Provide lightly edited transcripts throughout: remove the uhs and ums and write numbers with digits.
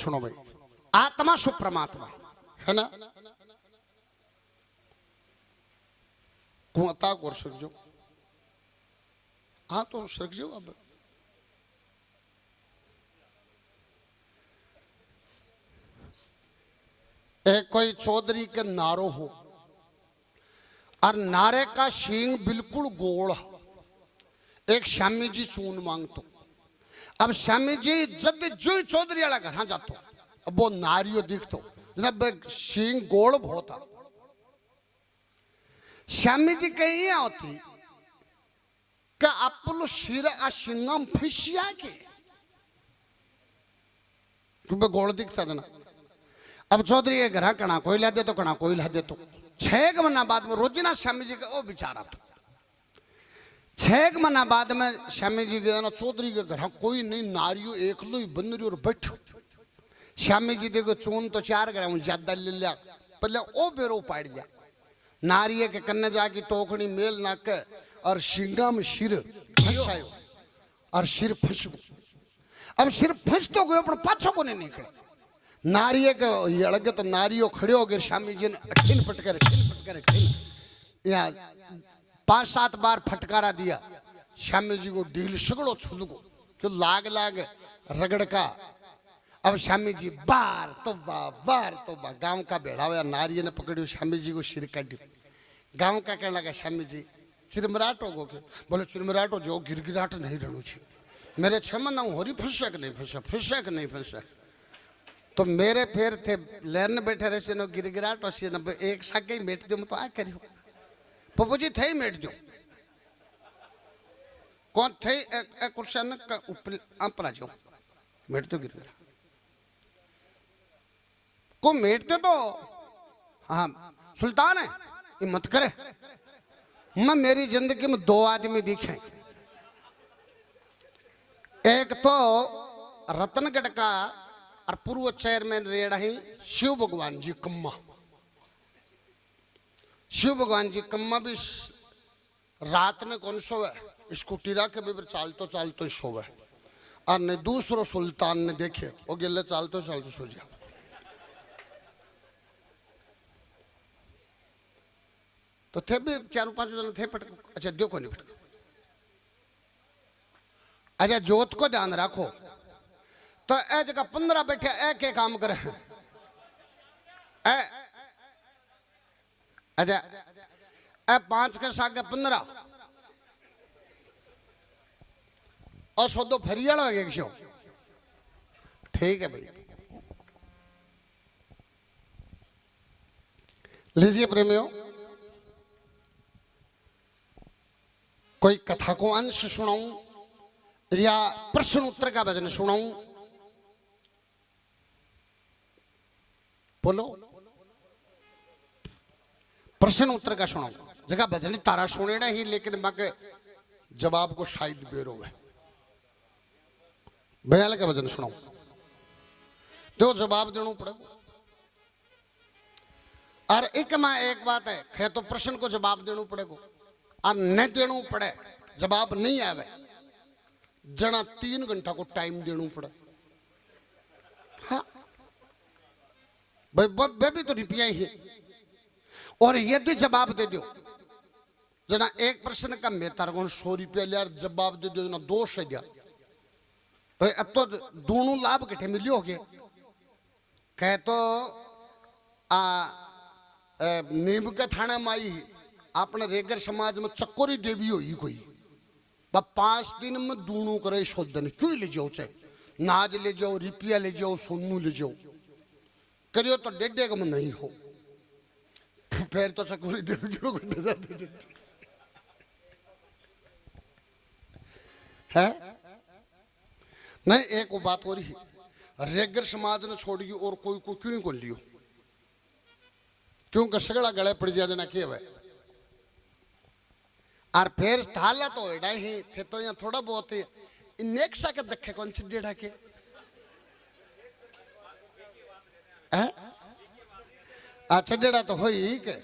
सुनो भाई, आत्मा सु परमात्मा है ना, कुआता को सकजो हाँ तो सकजो। अब एक कोई चौधरी के नारो हो और नारे का सींग बिल्कुल गोल, एक श्यामी जी चून मांगतो। अब श्यामी जी जब जो चौधरी वाला घर जातो, अब वो नारियो दिखतो जब सींग गोल बहुत। श्यामी जी कहीं होती कि आपलो शिर आ शिंगम फिशिया के तुम्हें गोल दिखता था ना। अब चौधरी के घर कणा कोई ला दे तो कणा कोई ला दे तो 6 महीना बाद में रोजिना श्यामी जी का वो बिचारा तो 6 महीना बाद में श्यामी जी गए ना चौधरी के घर कोई नहीं, नारियो एक लो बंदरी और बैठो। श्यामी जी देखो चून तो 4 ग्राम ज्यादा ले लिया, पहले ओ बेरो पाड़ लिया, नारिये के कन्ने जाके टोकनी मेल ना के और शिंगा में सिर फंसायो और सिर फंस गो। अब सिर फंस तो गयो पर पाछो को नहीं निकले। नारिये के अलगे तो नारियो खड़े हो गए, श्यामी जी ने ठिन फटकर या 5-7 बार फटकारा दिया। श्यामी जी को ढील सगड़ो छुल गो क्यों लाग रगड़ का। अब श्यामी जी बार तो बा गांव का बेड़ा हुआ, नारिये ने पकड़ियो श्यामी जी को सिर काटी। गांव का कहने लगा श्यामी जी चिरमराट हो गो। बोले चिरमराट हो जो गिरगिराट नहीं रहनु छे, मेरे 6 महीना होरी फंसा कि नहीं फंसा। तो मेरे फेर थे लेन बैठे रहे से नो गिरगिराट और से न एक साके ही मेट दो तो आ करियो पप्पू जी थे मेट दो कौन थे एक कुर्सन का ऊपर अपना जो मेट दो गिरगिरा को मेट दो तो हाँ सुल्तान है ये मत करे। मैं मेरी जिंदगी में 2 आदमी दिखे, एक तो रतनगढ़ का और पूर्व चेयरमैन रेड़ा ही शिव भगवान जी कम्मा। शिव भगवान जी कम्मा भी रात में कौन सोवे, स्कूटी रख के भी चालतो सोवे। और ने दूसरो सुल्तान ने देखे वो गिले चालतो सो जा। तो थे भी 4-5 जन थे पटक। अच्छा देखो नहीं पटक। अच्छा जोत को ध्यान रखो तो ए जगह 15 बैठे ए के काम करे हैं अच्छा ए 5 के सागे 15 और 100 फरियाला हो गए। ठीक है भैया लीजिए प्रेमियों, कोई कथा को अंश सुनाऊं या प्रश्न उत्तर का भजन सुनाऊं? बोलो प्रश्न उत्तर का सुनाऊं। जगह भजन तारा सुनेना ही, लेकिन बाकी जवाब को शायद बेरो है। भयाल का भजन सुनाऊं तो जवाब देना पड़ेगा। और एक में एक बात है तो प्रश्न को जवाब देना पड़ेगा और न देना पड़े जवाब नहीं आवे जना 3 घंटा को टाइम देना पड़े। हाँ भाई भी तो रुपया ही है। और यदि जवाब दे दो जना एक प्रश्न का मैं तार को 100 रुपया लिया जवाब दे दो जना 200 दिया भाई अब तो दोनों लाभ कटे मिलियो हो गए। कह तो नीम के थाना में आई अपने रेगर समाज में चकोरी देवी हुई कोई 5 दिन में दोनों करे शोधन क्यों ले जाओ, चाहे नाज ले जाओ, रुपया ले जाओ, सोनू ले जाओ, करियो तो 1.5 में नहीं हो फिर तो चकोरी देवी है नहीं। एक वो बात हो रही रेगर समाज ने छोड़ी और कोई को क्यों को लियो, क्योंकि सगड़ा गले पड़ जाए ना के भाई। और फिर थाला तो एडा ही थे तो यहाँ थोड़ा बहुत नेक्सा के देखे कौन सी डेढ़ा के अच्छा डेढ़ा तो हो ही के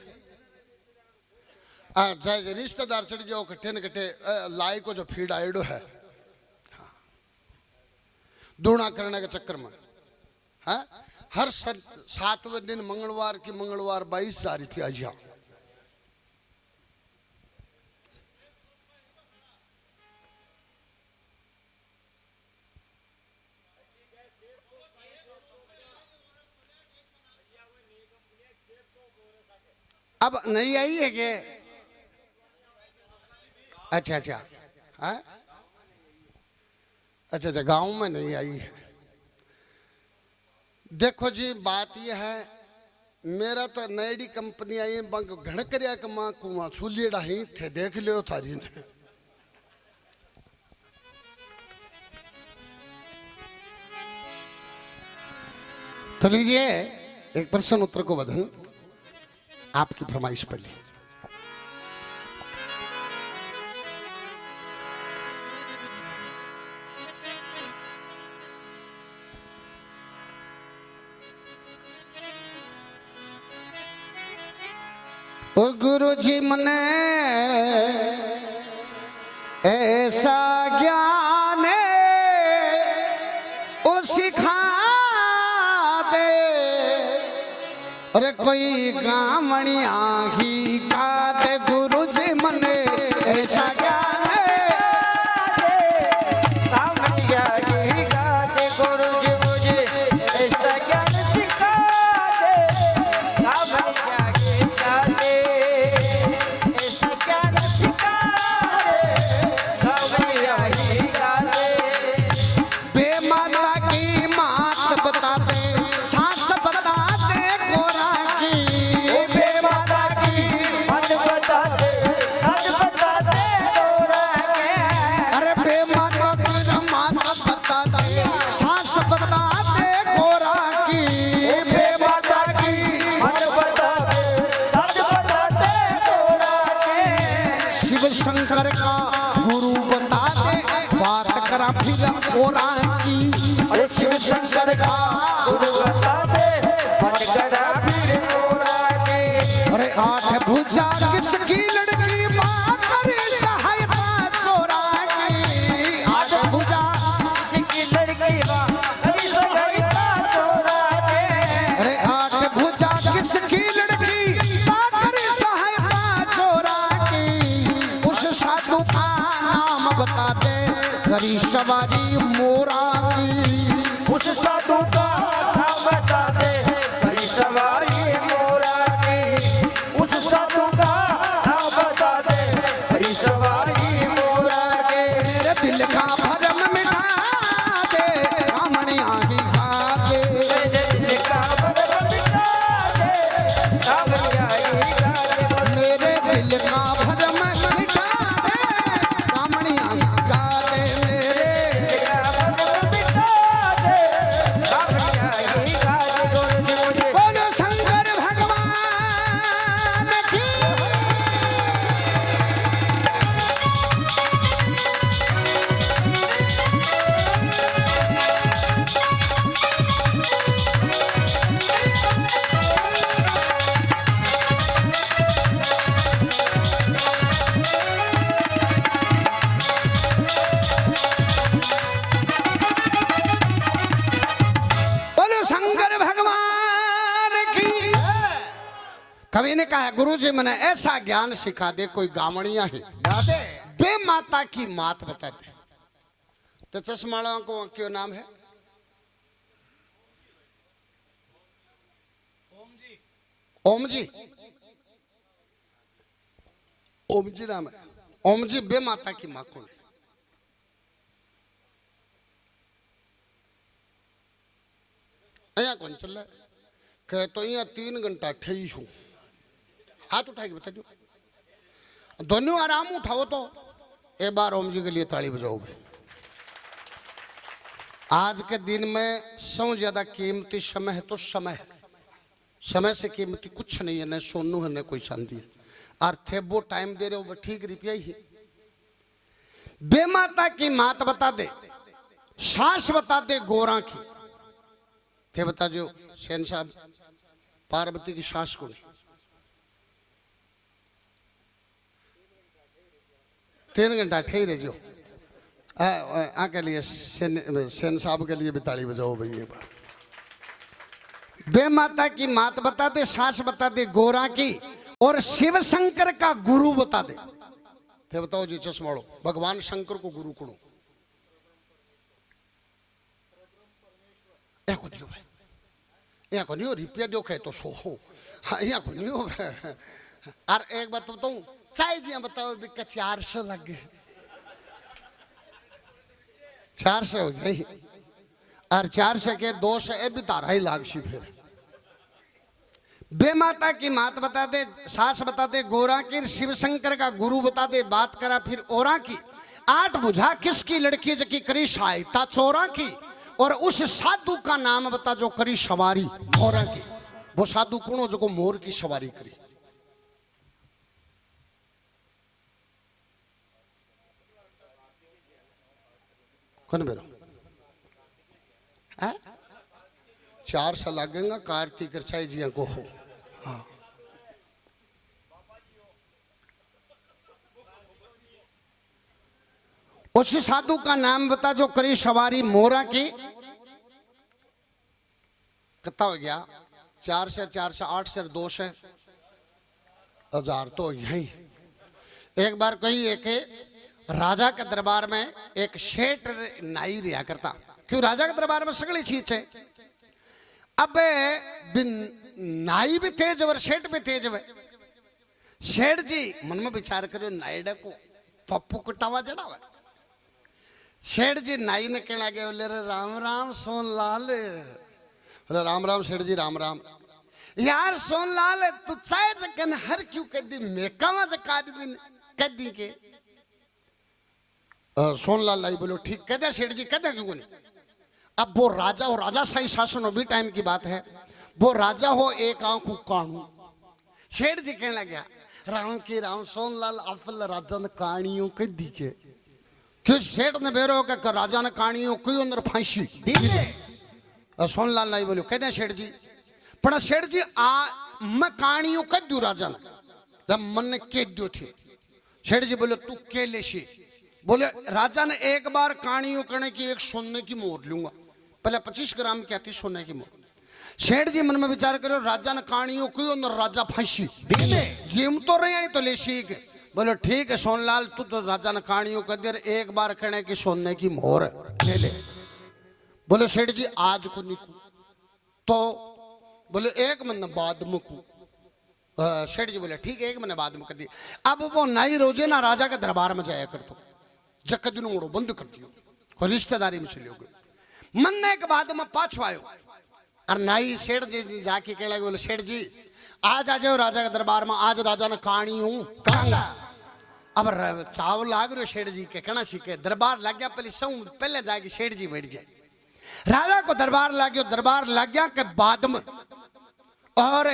चाहे रिश्तेदार चढ़ जाओ कट्ठे न कट्ठे लाई को जो फीड आइडो है दूना करने के चक्कर में। है। हर 7वें दिन मंगलवार की मंगलवार 22 तारीख थी आज। अब नहीं आई है क्या? अच्छा अच्छा, हाँ अच्छा अच्छा, गांव में नहीं आई है। देखो जी बात यह है, मेरा तो नई कंपनी आई बंग घण करिया के मां कुआं छुलियड़ा ही थे, देख लियो थारी ने। तो लीजिए एक प्रश्न उत्तर को वधन आपकी फरमाइश पर ली। ओ गुरु जी मने ऐसा ज्ञान ओ सिखा दे, अरे कोई गामणिया ही का दे। गुरु जी मने ऐसा ज्ञान गामणिया ही का दे। गुरु जी मुझे ऐसा ज्ञान सिखा दे। गामणिया ही का दे, ऐसा ज्ञान सिखा दे। गामणिया ही का दे। बेमाता की मात बता दे, सास बता दे गोरा की। बेमाता की मत बता दे, सच बता दे गोरा के। अरे बेमाता की माता बता दे, सास बता दे गोरा की। बेमाता की मत बता दे, सच बता दे गोरा के। शिव शंकर का गुरु बता दे, बात करा फिर गोरा की। अरे शिव शंकर का गुरु बता दे, बात करा फिर गोरा के। अरे 8 भुजा किसकी लड़की माँ करे सहायता चोरा की। 8 भुजा किसकी लड़की बा करी सहायता गोरा के। अरे 8 भुजा किसकी लड़की माँ करे सहायता चोरा की। उस साधु का नाम बता दे, करी सवारी मोरा की। उस साधु का नाम बता दे, करी सवारी मोरा की। उस साधु का नाम बता दे, करी सवारी मोरा के। मेरे दिल का भरम मिटा दे, कामणिया ही खा दे। मेरे दिल का भरम मिटा दे, कामणिया ही खा दे। मेरे दिल का भरम मिटा दे, कामणिया ही खा दे। मेरे बोलो शंकर भगवान की। बोलो शंकर भगवान की। कवि ने कहा गुरु जी मैंने ऐसा ज्ञान सिखा दे, कोई गामणिया ही बे माता की मात बता दे। तो चश्माड़ों को क्यों नाम है? ओम जी, ओम जी नाम है। ओम जी बे माता की माँ कौन है? कौन चल रहा है? कह तो यहाँ 3 घंटा ठही हूँ। हाथ उठा के बता दो, दोनों आराम उठाओ। तो एक बार ओम जी के लिए ताली बजाओगे। आज के दिन में सबसे ज्यादा कीमती समय है तो समय है। समय से कीमती कुछ नहीं है, न सोनू है न कोई चांदी है। और थे वो टाइम दे रहे हो वो ठीक रुपया ही है। बेमाता की मात बता दे, सास बता दे गोरा की। थे बता जो सेन साहब पार्वती की सास को नहीं। 3 घंटा ठहरे जो के लिए सेन साहब के लिए भी ताली बजाओ भाई। ये बात बे माता की मात बता दे, सास बता दे गोरा की, और शिव शंकर का गुरु बता दे। ते बताओ जी चश्माड़ो, भगवान शंकर को गुरु करो को दियो भाई, यहाँ को नहीं हो रुपया दो खे तो सो हो, हाँ यहाँ को नहीं हो। और एक बात बताऊं, चाय जी बताओ बिका 400 लग गए, 400 हो गई, और 400 के 200 ए भी तारा ही लागशी। फिर बे माता की मात बता दे, सास बता दे गोरा की, शिव शंकर का गुरु बता दे, बात करा फिर औरा की। 8 बुझा किसकी लड़की जकी करी सहायता चोरा की, और उस साधु का नाम बता जो करी सवारी मोरा की। वो साधु कौन हो जो मोर की सवारी करी? कौन बेरो 400 लगेगा कार्तिक रचाई जी को हो। हाँ उस साधु का नाम बता जो करी सवारी मोरा की। कितना हो गया? 4 से 4 से 8 से 2 से 1000 तो यही। एक बार कही एक राजा के दरबार में एक शेठ नाई रिया करता। क्यों? राजा के दरबार में सगली चीज है। अब नाई भी तेज और शेठ भी तेज है। शेठ जी मन में विचार करो नाईडा को पप्पू कुटावा जड़ावा। शेठ जी नाई ने कहना गया, बोले राम राम सोनलाल। बोले राम राम सेठ जी राम राम। यार सोनलाल तू चाहे जकन हर क्यों कह दी मेकावा जक आदमी कह दी के। सोनलाल लाई बोलो ठीक कह दे सेठ जी, कह दे क्यों नहीं। अब वो राजा हो, राजा शाही शासन हो भी टाइम की बात है। वो राजा हो एक आंख कानू। सेठ जी कहने लगा राम की राम सोनलाल अफल राजा ने कहानियों कह दी के। क्यों? सेठ ने बेरो का राजा ने कहानियों कोई अंदर फांसी सोनलाल लाई बोलो कह दे सेठ जी। पर सेठ जी मैं कहानियों कह दू राजा ने जब मन ने कह दो थे। सेठ जी बोले तू के ले शी। बोले राजा ने एक बार कहानियों करने की एक सोने की मोहर लूंगा। पहले 25 ग्राम की आती सोने की मोहर। सेठ जी मन में विचार करो राजा ने कहानियों कोई अंदर राजा फांसी जिम तो रहे तो ले सी के। बोले ठीक है सोनलाल तू तो राजा ने कहानियों कर दे एक बार कहने की सोने की मोहर ले ले। बोले सेठ जी आज को नहीं तो बोले 1 महीने बाद में को। सेठ जी बोले ठीक है 1 महीने बाद में कर दी। अब वो नाई रोजे ना राजा के दरबार में जाया कर तो जक दिन उड़ो बंद कर दियो कोई रिश्तेदारी में चले गए। मन्ने के बाद में पाछो आयो और नाई सेठ जी जाके कहने बोले सेठ जी आज आ जाओ राजा के दरबार में, आज राजा ने कहानी हूं कहूंगा। अब चाव लाग रहे सेठ जी के कहना सीखे दरबार लग गया। पहले जाके सेठ जी बैठ जाए। राजा को दरबार लग गया। दरबार लग गया के बाद में और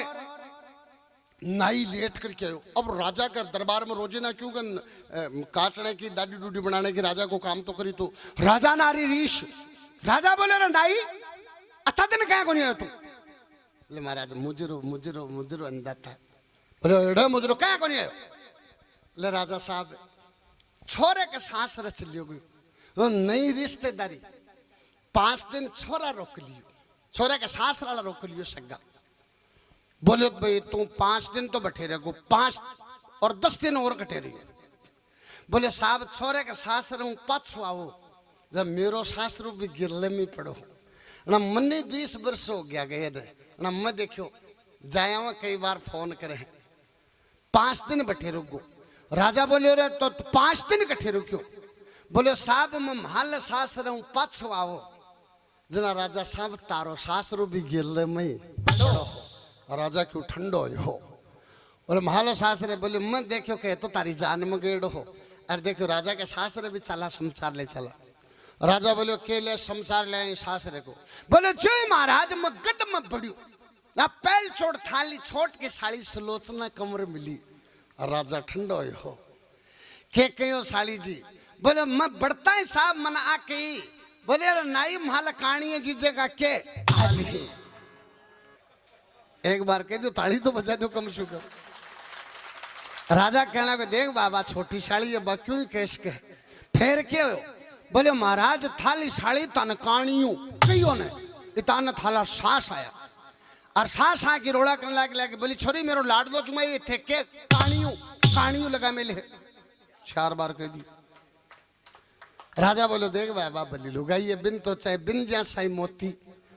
नाई लेट करके आयो। अब राजा के दरबार में रोजे ना क्यों काटने की दादी डूडी बनाने की राजा को काम तो करी। तो राजा नारी रीश। राजा बोले ना नाई अता दिन क्या को नहीं आयो तू। बोले महाराज मुजरो मुजरो मुजरो अंदर था। बोले मुजरो क्या को नहीं आयो। ले राजा साहब छोरे के सांस रच लियो गई वो नई रिश्तेदारी 5 दिन छोरा रोक लियो। छोरे के सांस वाला रोक लियो सगा। बोले भाई तू 5 दिन तो बैठे रहो 5 और 10 दिन और कटे रही। बोले साहब छोरे के सांस रहूं पाछो आओ जब मेरो सांस रू भी गिरले में पड़ो ना। मन्ने 20 वर्ष हो गया गए ना मैं देखो जाया कई बार फोन करे 5 दिन बैठे रुको। राजा बोले रे तो 5 दिन कट्ठे रुक्यो। बोले साहब मैं माल सास रहूं पाछो आओ जना। राजा साहब तारो सास रू भी गिरले में राजा क्यों ठंडो हो। बोले माल सास रे। बोले मैं देखो के तो तारी जान में गेड़ो हो। और देखो राजा के सास रे भी चला संसार ले चला। राजा बोले अकेले संसार ले आई सास रे को। बोले जो महाराज मैं गड में बढ़ियो ना पैल छोड़ थाली छोट के साड़ी सलोचना कमर मिली। राजा ठंडो हो के कहो साली जी। बोले मैं बढ़ता है साहब मन आके। बोले अरे नाई माल कहानी जीजेगा के एक बार कह दो ताली तो बजा दो कम से कम। राजा कहना को देख बाबा छोटी साड़ी है क्यों कैस के फिर के हो। बोले महाराज थाली साड़ी तन कहानियों कईयों ने इतान थाला सांस आया और सा सा की रोड़ा करने लागे बोली छोरी मेरो लाडलो चुमा ये थे के कानियों लगा मिले 4 बार कह दी। राजा बोलो देख बाबा बली लुगाई ये बिन तो चाहे बिन जा साई मोती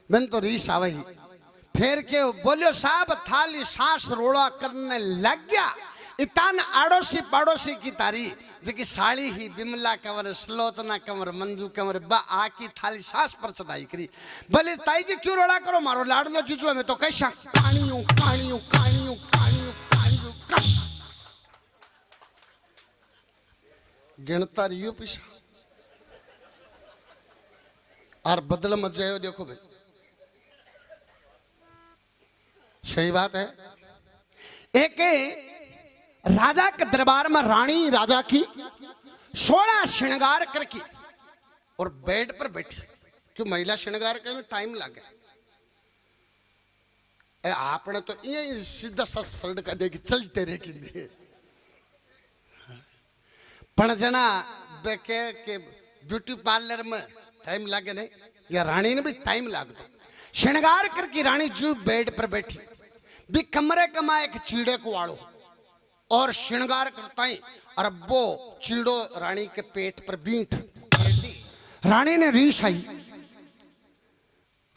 बिन तो रीस आवे ही। फिर के बोलियो साहब थाली सांस रोड़ा करने लग गया इतान आड़ोसी पाड़ोसी की तारी जेकी साड़ी ही बिमला कंवर सलोचना कंवर मंजू कंवर बा आकी थाली सांस पर चढ़ाई करी। बोले ताई जी क्यों रोड़ा करो मारो लाडलो चीचो में तो कैसा कानियों कानियों कानियों कानियों कानियों गिनता रियो पिछा और बदल मत जाओ। देखो भाई सही बात है। एक राजा के दरबार में रानी राजा की 16 श्रृंगार करके और बेड पर बैठी क्यों महिला श्रृंगार करने में टाइम लगे। आपने तो ये सीधा सा सड़क देखी चलते रहे कि पण जना के ब्यूटी पार्लर में टाइम लगे नहीं या रानी ने भी टाइम लाग दो। श्रृंगार करके रानी जू बेड पर बैठी भी कमरे कमा एक चीड़े को वाड़ो और श्रृंगार करता ही और वो चीड़ो रानी के पेट पर बींट रानी ने रीस आई।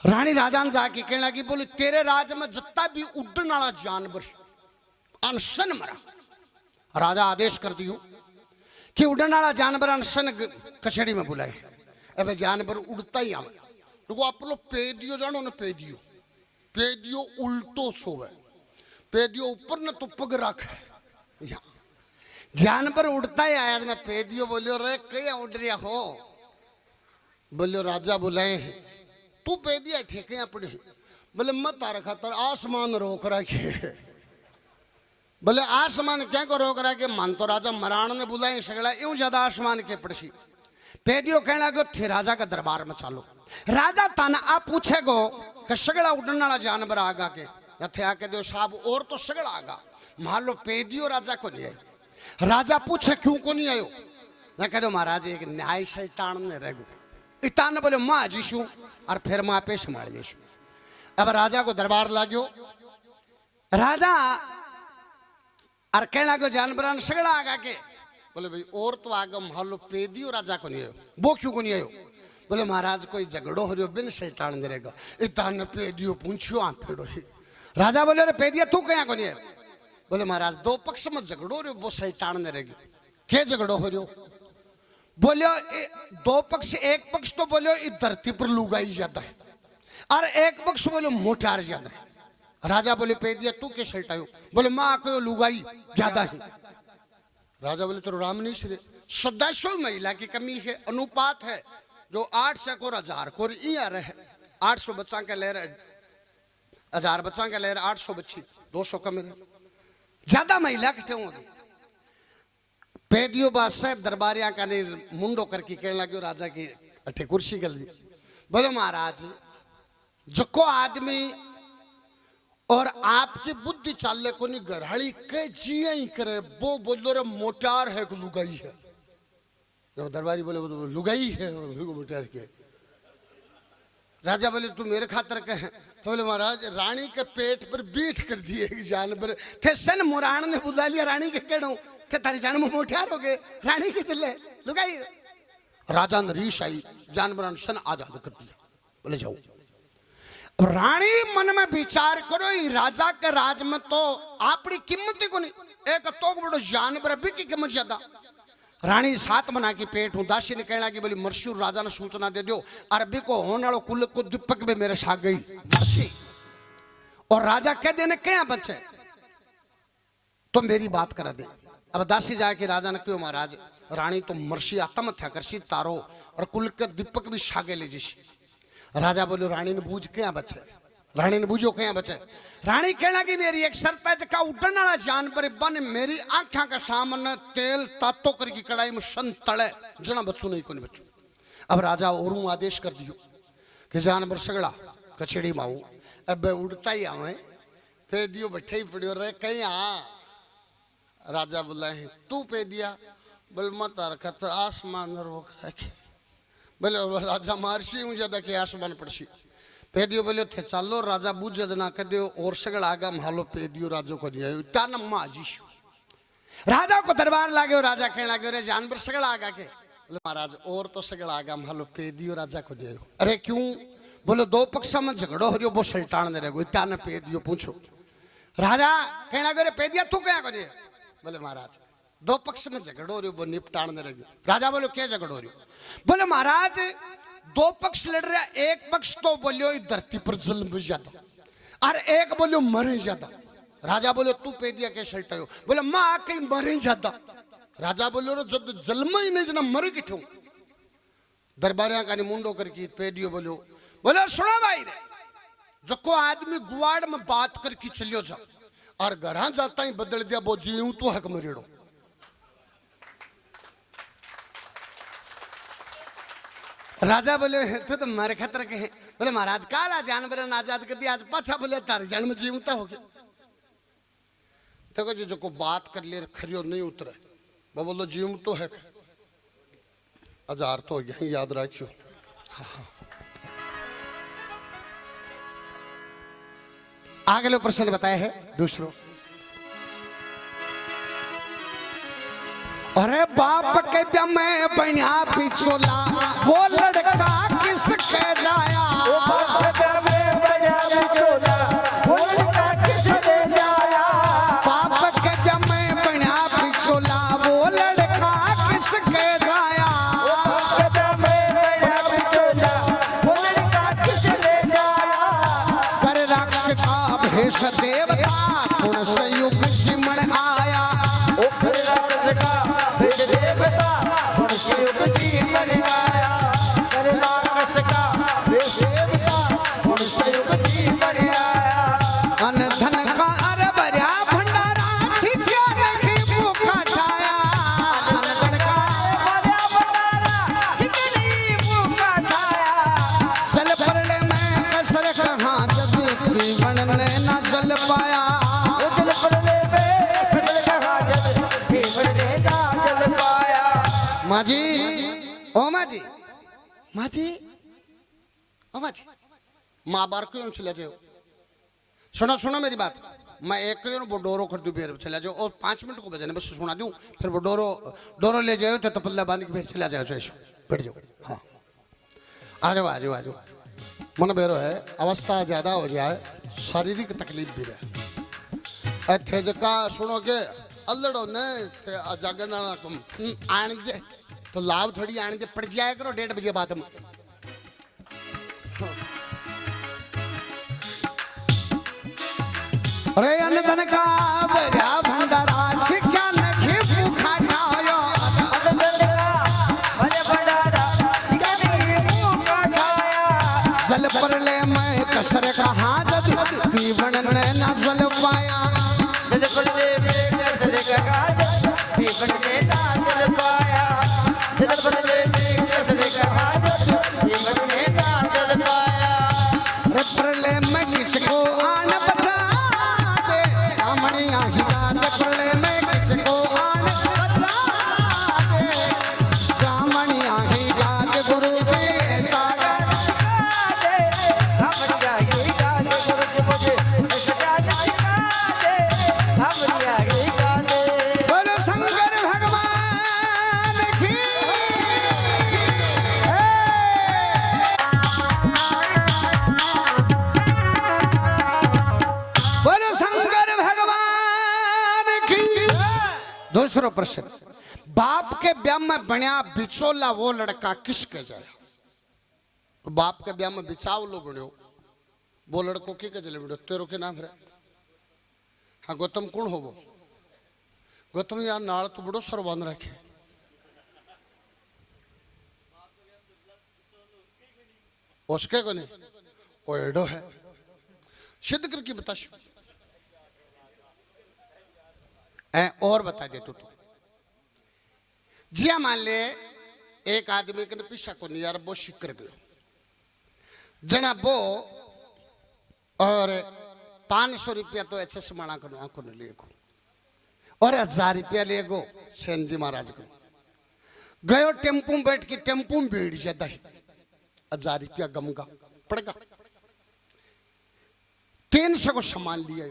रानी राजा ने जाके कहने लगी बोली तेरे राज में जितना भी उड़ने वाला जानवर अनशन मरा। राजा आदेश कर दियो कि उड़ने वाला जानवर अनशन कचहरी में बुलाए। अब जानवर उड़ता ही आवे देखो आप लोग पेदियो जानो ना पेदियो उल्टो सोवे पेदियो ऊपर न तो पग रखे जानवर उड़ता ही आया ना पेदियो बोलियो रे कहीं उड़ रहा हो बोलियो राजा बुलाए हैं तू पेदिया ठेके अपने बोले मत आ रखा तर आसमान रोक रखे बोले आसमान क्या को रोक रखे मान तो राजा मराण ने बुलाए सगड़ा यूं ज्यादा आसमान के पड़सी पेदियो कहने लगे थे राजा का दरबार में चालो। राजा ताना आप पूछेगो कि सगड़ा उड़ने वाला जानवर आगा के या थे आके दो साहब और तो सगड़ा आगा मान लो पेदियो राजा को नहीं आयो। राजा पूछे क्यों को नहीं आयो मैं कह दो महाराज एक न्याय शैतान ने रह गो इतान बोले माँ जीशू और फिर माँ पे संभाल जीशू। अब राजा को दरबार लागो राजा और कहने लगे जानवर सगड़ा आगा के बोले भाई और तो आगे मान लो पेदियो राजा को नहीं आयो वो क्यों को नहीं आयो बोले महाराज कोई झगड़ो हो रही बिन शैतान दे रहेगा इतान पेदियो पूछियो आप फेड़ो ही। राजा बोले अरे पेदिया तू क्या को नहीं आयो बोले महाराज दो पक्ष में झगड़ो रे वो शैतान ने रहेगी क्या झगड़ो हो रही बोलियो दो पक्ष एक पक्ष तो बोलियो इस धरती पर लुगाई ज्यादा है और एक पक्ष बोलो मोटार ज्यादा है। राजा बोले पेदिया तू क्या शैतायो बोले माँ को लुगाई ज्यादा है। राजा बोले तो राम नहीं श्री सदस्यों महिला की कमी है अनुपात है जो 8 से को 1000 को इया रहे 800 बच्चा के ले रहे 1000 बच्चा के ले रहे 800 बच्ची 200 कम रहे ज्यादा महिला कटे होंगे। पेदियो बादशाह दरबारिया का ने मुंडो करके कहने लगे राजा की अठे कुर्सी कर दी बोलो महाराज जो को आदमी और आपकी बुद्धि चाले को नहीं गरहड़ी के जिया ही करे वो बोलो रे मोटार है लुगाई है तो दरबारी बोले लुगाई है मोटार के। राजा बोले तू मेरे खातर के है तो बोले महाराज रानी के पेट पर बीठ कर दिए जानवर थे सन मुरान ने बुला लिया रानी के कहूं के तारी जान में मोटार हो गए रानी के चले लुगाई। राजा ने रीस आई जानवर सन आजाद कर दिया बोले जाओ। रानी मन में विचार करो राजा के राज में तो अपनी कीमत को नहीं एक तो बड़ो जानवर भी की कीमत ज्यादा। रानी 7 महीना की पेट हूं दासी ने कहना कि बोली मरशूर राजा ने सूचना दे दो अरबी को होने वालों कुल को दीपक भी मेरे साथ गई दासी और राजा कह देने क्या बच्चे तो मेरी बात करा दे। अब दासी जाके राजा ने क्यों महाराज रानी तो मर्शी आत्महत्या करसी तारो और कुल के दीपक भी सागे ले जी। राजा बोलो रानी ने बूझ क्या बचे रानी ने बूझो क्या बचे। रानी कहना कि मेरी एक शर्त है जका उड़ने वाला जानवर बन मेरी आंखा का सामने तेल तातो करके कड़ाई में सन तले जना बच्चों नहीं कोने बच्चों। अब राजा और आदेश कर दियो कि जानवर सगड़ा कचड़ी माऊ अब उड़ता ही आवे पे दियो बैठे ही पड़ियो रे कहीं आ। राजा बोला है तू पे दिया बोल मत रखा तो आसमान रोक रखे बोले राजा मारसी हूँ ज्यादा के आसमान पड़सी पेदियो बोलो थे चालो राजा बुझ ना कर दो और सगल आगा मालो पेदियो राजो को दिया तानम्मा आजीश राजा को दरबार लागे और राजा कहने लगे रे जानवर सगल आगा के बोले महाराज और तो सगल आगा मालो पेदियो राजा को दिया अरे क्यों बोलो दो पक्ष में झगड़ो हो जो वो सल्टान दे रहे त्यान पेदियो पूछो राजा कहने लगे रे पेदिया तू क्या को दिया बोले महाराज दो पक्ष में झगड़ो हो रही वो निपटान दे रहे राजा बोलो क्या झगड़ो हो रही बोले महाराज दो पक्ष लड़ रहा एक पक्ष तो बोलियो धरती पर जुल्म ज्यादा और एक बोलियो मरे ज्यादा राजा बोलो तू पेदिया के सल्टायो बोले माँ कहीं मरे ज्यादा राजा बोलो रो जब जन्म ही नहीं जना मर के ठो दरबारिया का मुंडो करके पेदियो बोलो बोलो सुनो भाई रे जो को आदमी गुआड़ में बात करके चलियो जा और घर जाता ही बदल दिया वो जीव तो हक मरेड़ो राजा बोले तो मारे खतर के हैं बोले महाराज काला जानवर आजाद कर दिया आज पाछा बोले तारे जन्म जीवता हो गया तो जो को बात कर ले खरियो नहीं उतरे वो बोलो जीव तो है हजार तो यही याद रखियो आगे लो प्रश्न बताया है दूसरो अरे बाप के ब्याह में बनिया पिछोला वो लड़का किसके जाया बाप के ब्याह में बनिया पिछोला वो लड़का किसके जाया बाप के ब्याह में बनिया पिछोला वो लड़का किसके जाया बाप के ब्याह में बनिया पिछोला वो लड़का किसके जाया कर राक्ष का भेष देवता गुण संयुग चिमण आया ओ कर राक्ष का भेष देवता गुण संयुग चिमण आया कर राक्ष का भेष देवता गुण संयुग चिमण आया अन धन का अरबरा भंडारा छिछिया रखी भूखा ठाया अन धन का भंडारा छिछली भूखा ठाया चल परले में कसर कहाँ जब जीवन ने न चल पाया चल परले में कसर कहाँ जब जीवन ने न चल पाया माजी ओ माजी माजी ओ माजी माँ बार क्यों चले जाओ सुनो सुनो मेरी बात मैं एक वो डोरो कर दूं फिर चला जाओ और 5 मिनट को बजाने बस सुना दूं फिर वो डोरो ले जाओ तो पल्ला बांध के फिर चला जाओ जैसे बैठ जाओ हाँ आ जाओ आ जाओ आ जाओ मन बेरो है अवस्था ज्यादा हो जाए शारीरिक तकलीफ भी रहे थे जका सुनोगे अल्लड़ो ने जागना आने दे तो लाभ थोड़ी आने दे पड़ जाया करो 1:30 बजे बाद में अरे अन्न धन का बड़ा भंडारा शिक्षा नहीं भूखा खायो जल परले में कसर कहाँ जद पीवण ने न जल पाया अरे परले में किसको आन बचा दे कामणिया ही याद परले में किसको आन बचा दे कामणिया ही याद गुरु जी सागर बोलो शंकर भगवान की बोलो शंकर भगवान की दूसरा प्रश्न बाप के ब्याह में बनिया बिचौला वो लड़का किसके जाया बाप के ब्याह में बिचाव लो बनो वो लड़को की के चले बड़ो तेरो के नाम है हाँ गौतम कौन हो वो गौतम यार नाल तो बड़ो सर बांध रखे उसके को नहीं वो एडो है सिद्ध करके बता और बता दे तू तो जिया मान ले एक आदमी के पीछा को नहीं यार वो शिकर गयो जना वो और 500 रुपया तो अच्छे से मना करो आंखों ने लिए और 1000 रुपया ले गो सेन जी महाराज को गयो टेम्पू में बैठ के टेम्पू में भीड़ ज्यादा 1000 रुपया गमगा पड़गा 300 को सामान लिया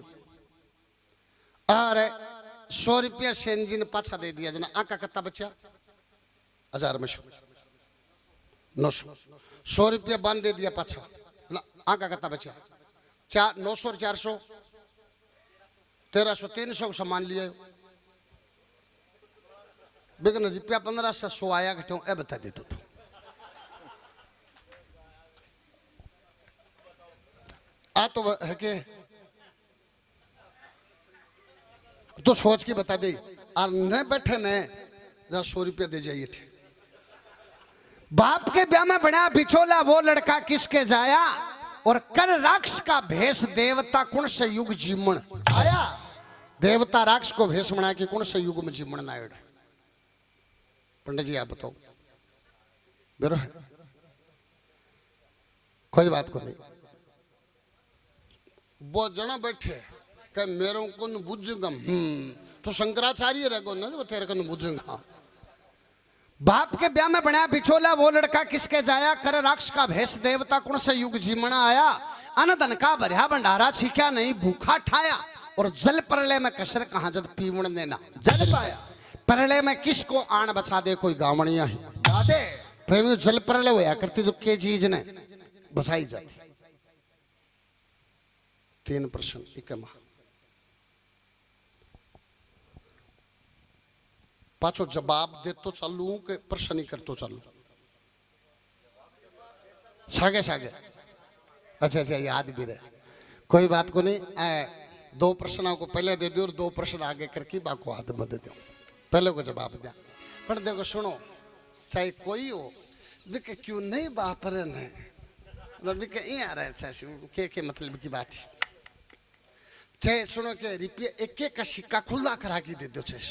और 100 रुपया सेन जी ने पाछा दे दिया जना। आका कितना बचा 1000 में 900। 100 रुपया बांध दे दिया पाछा ना। आका कितना बचा 900 और 400 1300। 300 को सामान लिया बेगन रुपया 1500 आया घटो ए बता देते तो आ तो है के तो सोच के बता दे और न बैठे न 100 रुपया दे जाइए थे। बाप के ब्याह में बना बिछोला वो लड़का किसके जाया और कर राक्ष का भेष देवता कौन से युग जीवन आया। देवता राक्ष को भेष बनाया कि कौन से युग में जीवन नायड़। पंडित जी आप बताओ बेरो है कोई बात को नहीं। वो जना बैठे कि मेरे को न बुझूंगा तो शंकराचार्य रहो ना वो तेरे को न बुझूंगा। बाप के ब्याह में बनाया बिछोला वो लड़का किसके जाया कर राक्ष का भेष देवता कौन से युग जीमना आया। अनदन का भरिया भंडारा छिका नहीं भूखा ठाया और जल प्रलय में कसर कहां जद पीवण देना जल पाया। प्रलय में किसको आन बचा दे कोई गावणिया ही दे प्रेमी जल प्रलय होया करती जो के चीज ने बचाई जाती। 3 प्रश्न एक पाछो जवाब दे तो चालू के प्रश्न ही कर तो चालू सागे सागे। अच्छा अच्छा याद भी रहे कोई बात को नहीं। 2 प्रश्नों को पहले दे दो और 2 प्रश्न आगे करके बाको हाथ में दे दो। पहले को जवाब दिया पर देखो सुनो चाहे कोई हो विके क्यों नहीं बापरन है विके ये आ रहा है के मतलब की बात है। चाहे सुनो के रुपये एक एक का सिक्का खुला करा के दे दो। चाहे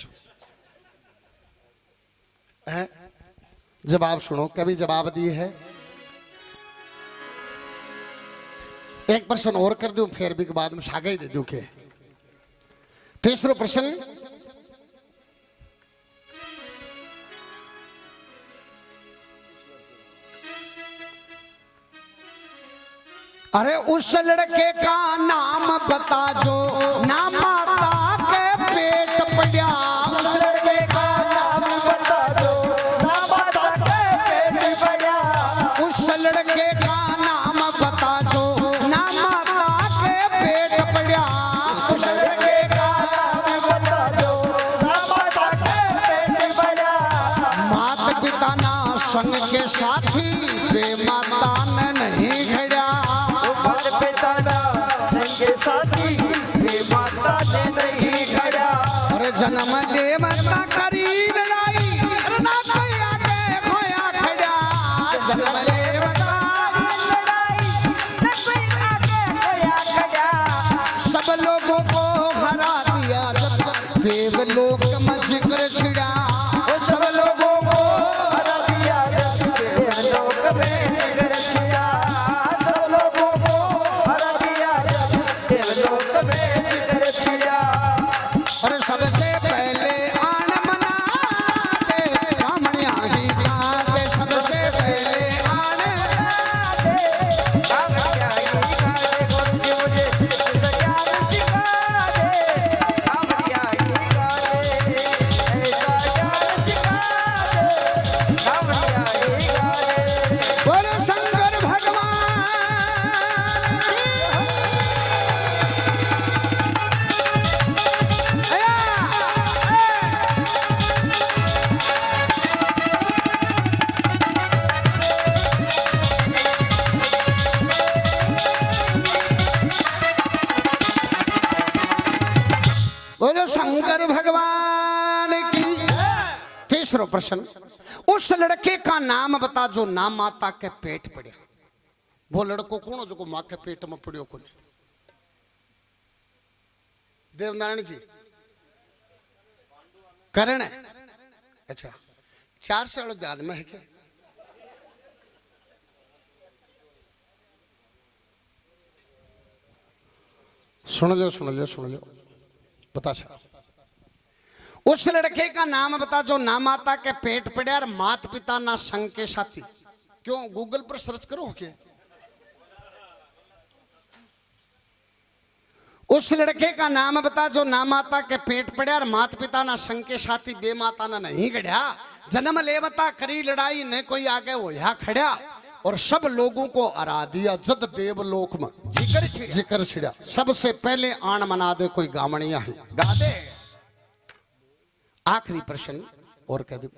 जवाब सुनो कभी जवाब दिए है। एक प्रश्न और कर दूं फिर भी के बाद में सागे ही दे दूं के। तीसरा प्रश्न अरे उस लड़के का नाम बता जो ना माता के पेट पड़ा। उस लड़के का नाम बता जो ना माता के पेट पड़ा। उस लड़के का नाम बता जो ना माता के पेट पड़ा। उस लड़के का नाम बता जो ना माता के पेट पड़ा। माता पिता ना संग के साथी वे माता ने नहीं घड़ा। साथी वे माता ने नहीं घड़ा। अरे जन्म दे माता करी लड़ाई ना कोई आगे खोया खड़ा। जन्म दे माता लड़ाई ना कोई आगे खोया खड़ा। सब लोगों को हरा दिया जब देवलोक में जिक्र छिड़ा। सब लोगों को हरा दिया जब देवलोक में जिक्र छिड़ा। सब लोगों को हरा दिया देवलोक में जिक्र छिड़ा। और सबसे पहले आन मना दे कामणिया ही गाते। सबसे पहले आन दे कामणिया ही गाते। गोरखी मुझे ऐसा ज्ञान सिखा दे। कामणिया ही गाते ऐसा ज्ञान सिखा दे। कामणिया ही गाते। बोलो शंकर भगवान बोलो शंकर भगवान की। तीसरा प्रश्न उस लड़के का नाम बता जो ना माता के पेट पड़े। वो लड़को कौन जो को माँ के पेट में पड़ियो को देवनारायण जी करण है। अच्छा 4 साल ध्यान में है क्या। सुन लो बता सा। उस लड़के का नाम बता जो ना माता के पेट पड़े और माता पिता ना संग के साथी। क्यों गूगल पर सर्च करो क्या उस लड़के का नाम बता जो ना माता के पेट पड़ा और मात पिता ना संग के साथी बे माता ना नहीं गढ़ा। जन्म ले बता करी लड़ाई ने कोई आगे वो यहाँ खड़ा और सब लोगों को हरा दिया जद देवलोक में जिक्र छिड़ा। सबसे पहले आन मना दे कोई गावणिया है गा दे। आखिरी प्रश्न और कह दे।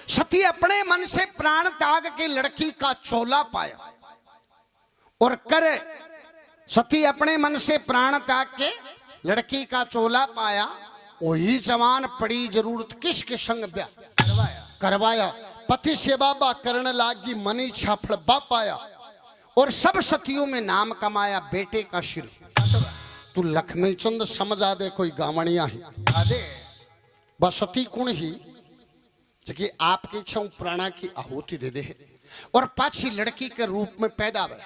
सती अपने मन से प्राण त्याग के लड़की का चोला पाया और करे। सती अपने मन से प्राण त्याग के लड़की का चोला पाया। वही जवान पड़ी जरूरत किसके संग ब्याह करवाया। पति से बाबा करने लागी मनी छाफड़ बा पाया और सब सतियों में नाम कमाया बेटे का शिर। तू लक्ष्मी चंद समझ आ दे कोई गावणिया ही बस सती कुण ही कि आपकी इच्छा प्राणा की आहुति दे दे और पाछी लड़की के रूप में पैदा हुए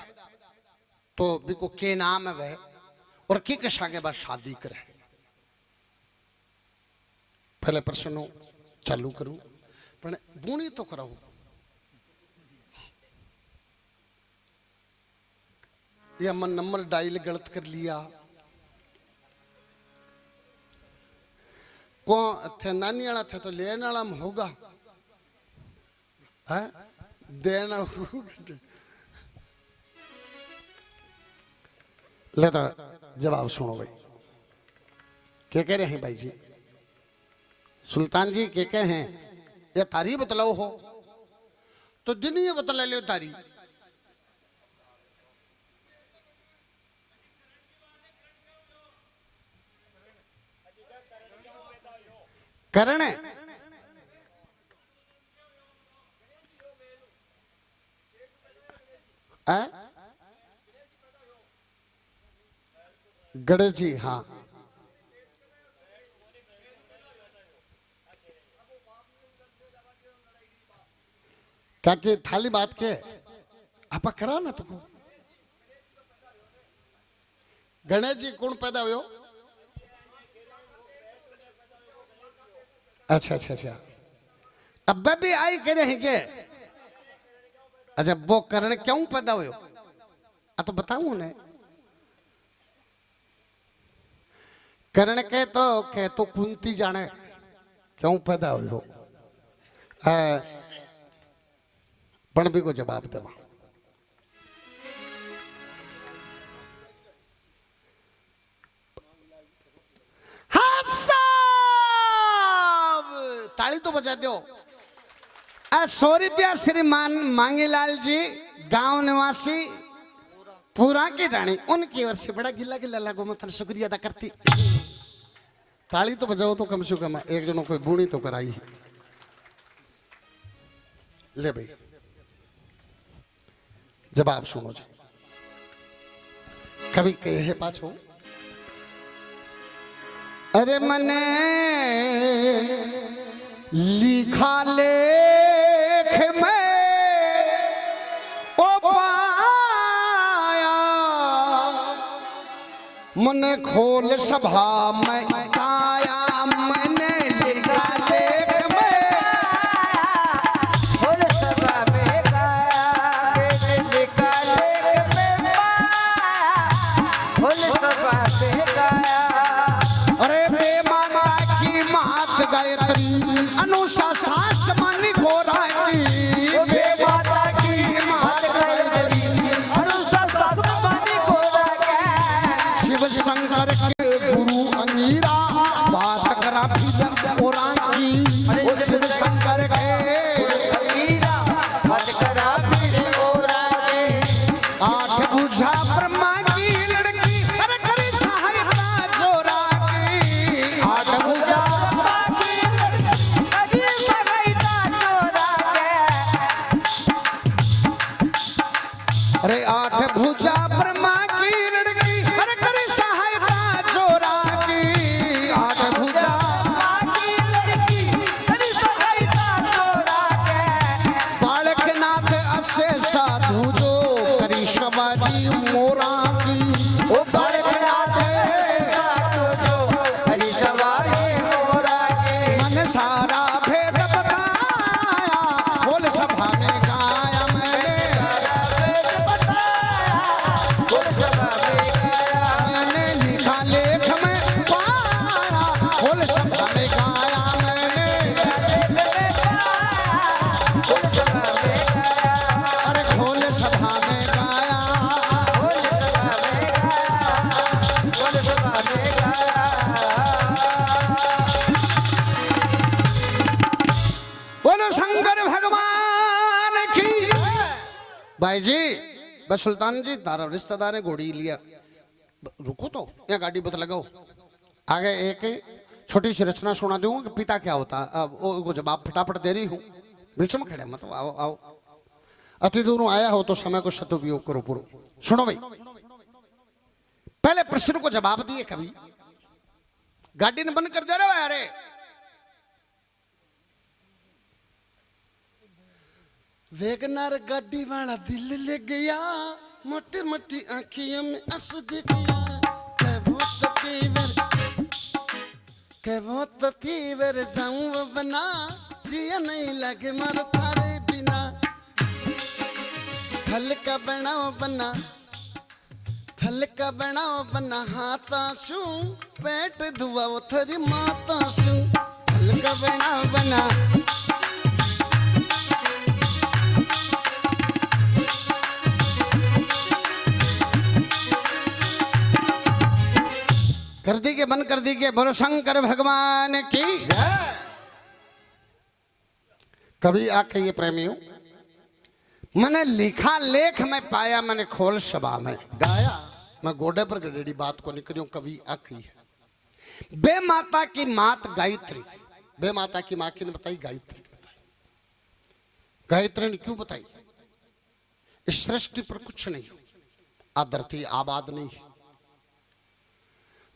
तो बिको के नाम है वह और के सागे बाद शादी करे। पहले प्रश्न चालू करूं पर बूणी तो कराऊं। ये मन नंबर डायल गलत कर लिया को थे नानी वाला थे तो लेने वाला में होगा है देना ले तो जवाब सुनो भाई। क्या कह रहे हैं भाई जी सुल्तान जी क्या कह हैं ये तारी बतलाओ हो तो दिन ये बतला लो तारी। करण गणेश जी हाँ क्या कि थाली बात के आप करा ना तुमको। गणेश जी कौन पैदा हुए? अच्छा अच्छा अच्छा अब भी आई कह रहे हैं के अच्छा वो करण क्यों पैदा हुए तो बताऊं ने। करण के तो कुंती जाने क्यों पैदा हुए हो पण भी को जवाब देवा। हाँ साहब ताली तो बजा दो। 100 रुपया श्रीमान मांगीलाल जी गांव निवासी पूरा की रानी उनकी ओर से बड़ा गिला गिला लागो मतलब शुक्रिया अदा करती। ताली तो बजाओ तो कम से कम एक जनों कोई बूढ़ी तो कराई। ले भाई जवाब सुनो जी। कभी कहे है पाछो अरे मने लिखा लेख में ओ पाया मन खोल सभा में काया मैंने लिखा लेख में खोल सभा में गाया लिखा लेख में खोल सभा में गाया। अरे बे माता की मात गायत्री अनुषा सास मानी घोरा की बे माता की मात गायत्री अनुषा सास मानी घोरा के शिव शंकर के गुरु अंगीरा बात करा फिर ओरा की वो शिव शंकर के अंगीरा बात करा फिर ओरा के 8 बुझा ब्रह्मा की लड़की हर करे सहायता जोरा की 8 बुझा बाकी लड़की सहायता चोरा के। अरे 8 भुजा ब्रह्मा की लड़की हर करे सहायता बस सुल्तान जी तारा रिश्तेदार ने घोड़ी लिया, रुको तो यहाँ गाड़ी बत लगाओ। आगे एक छोटी सी रचना सुना दूंगा कि पिता क्या होता। अब वो जवाब फटाफट दे रही हूँ, बीच में खड़े मतलब आओ आओ, अति दूरों आया हो तो समय को सदुपयोग करो पूरा। सुनो भाई, पहले प्रश्न को जवाब दिए कभी। गाड़ी ने बंद कर दे रहे हो यारे। वैगनर गाड़ी वाला दिल ले गया, मोटी मोटी आंखियों में आंसू दिख गया। वो तो फीवर जाऊं वो बना, जिया नहीं लगे मर थारे बिना। फल का बनाओ बना, फल का बनाओ बना, हाथा शू पेट धुआ वो थरी माता शू। फल का बनाओ बना, कर दी के बंद कर दी के। बोलो शंकर भगवान की जय। कभी आके ये प्रेमियों, मैंने लिखा लेख में पाया, मैंने खोल सभा में गाया। मैं गोडे पर गडेड़ी बात को निकलियो, कभी आकी है। बे माता की मात गायत्री, बे माता की माँ की ने बताई गायत्री बताई। गायत्री ने क्यों बताई? इस सृष्टि पर कुछ नहीं आदरती आबाद नहीं है।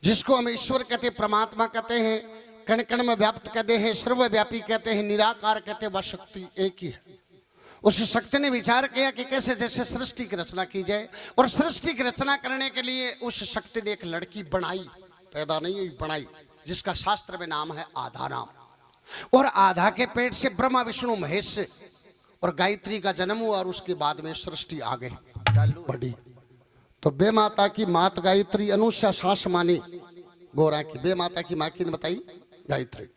जिसको हम ईश्वर कहते हैं, परमात्मा कहते हैं, कण कण में व्याप्त कहते हैं, सर्वव्यापी कहते हैं, निराकार कहते हैं, वह शक्ति एक ही है। उस शक्ति ने विचार किया कि कैसे जैसे सृष्टि की रचना की जाए, और सृष्टि की रचना करने के लिए उस शक्ति ने एक लड़की बनाई, पैदा नहीं हुई बनाई, जिसका शास्त्र में नाम है आधा नाम। और आधा के पेट से ब्रह्मा विष्णु महेश और गायत्री का जन्म हुआ, और उसके बाद में सृष्टि आगे बढ़ी। तो बे माता की मात गायत्री, अनुष्या सास मानी गोरा की। बे माता की माँ की ने बताई गायत्री,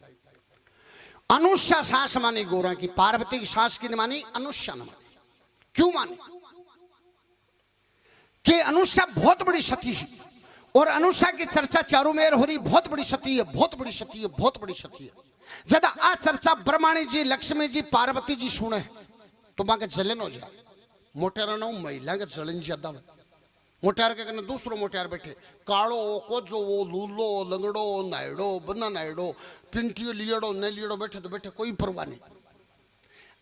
अनुष्या सास मानी गोरा की। पार्वती की सास की ने मानी, अनुष्या ने मानी। क्यों मानी? कि अनुष्या बहुत बड़ी सती है, और अनुष्या की चर्चा चारों में हो रही, बहुत बड़ी सती है, बहुत बड़ी सती है, बहुत बड़ी सती है। जब आ चर्चा ब्रह्माणी जी, लक्ष्मी जी, पार्वती जी सुने तो मां के जलन हो जाए। मोटेरा ना महिला के जलन ज्यादा है। मोटियार के कहने दूसरो मोटियार बैठे, काड़ो कोजो वो लूलो लंगड़ो नायड़ो बना नायड़ो पिंटियो लियड़ो न लियड़ो, बैठे तो बैठे कोई परवाह नहीं।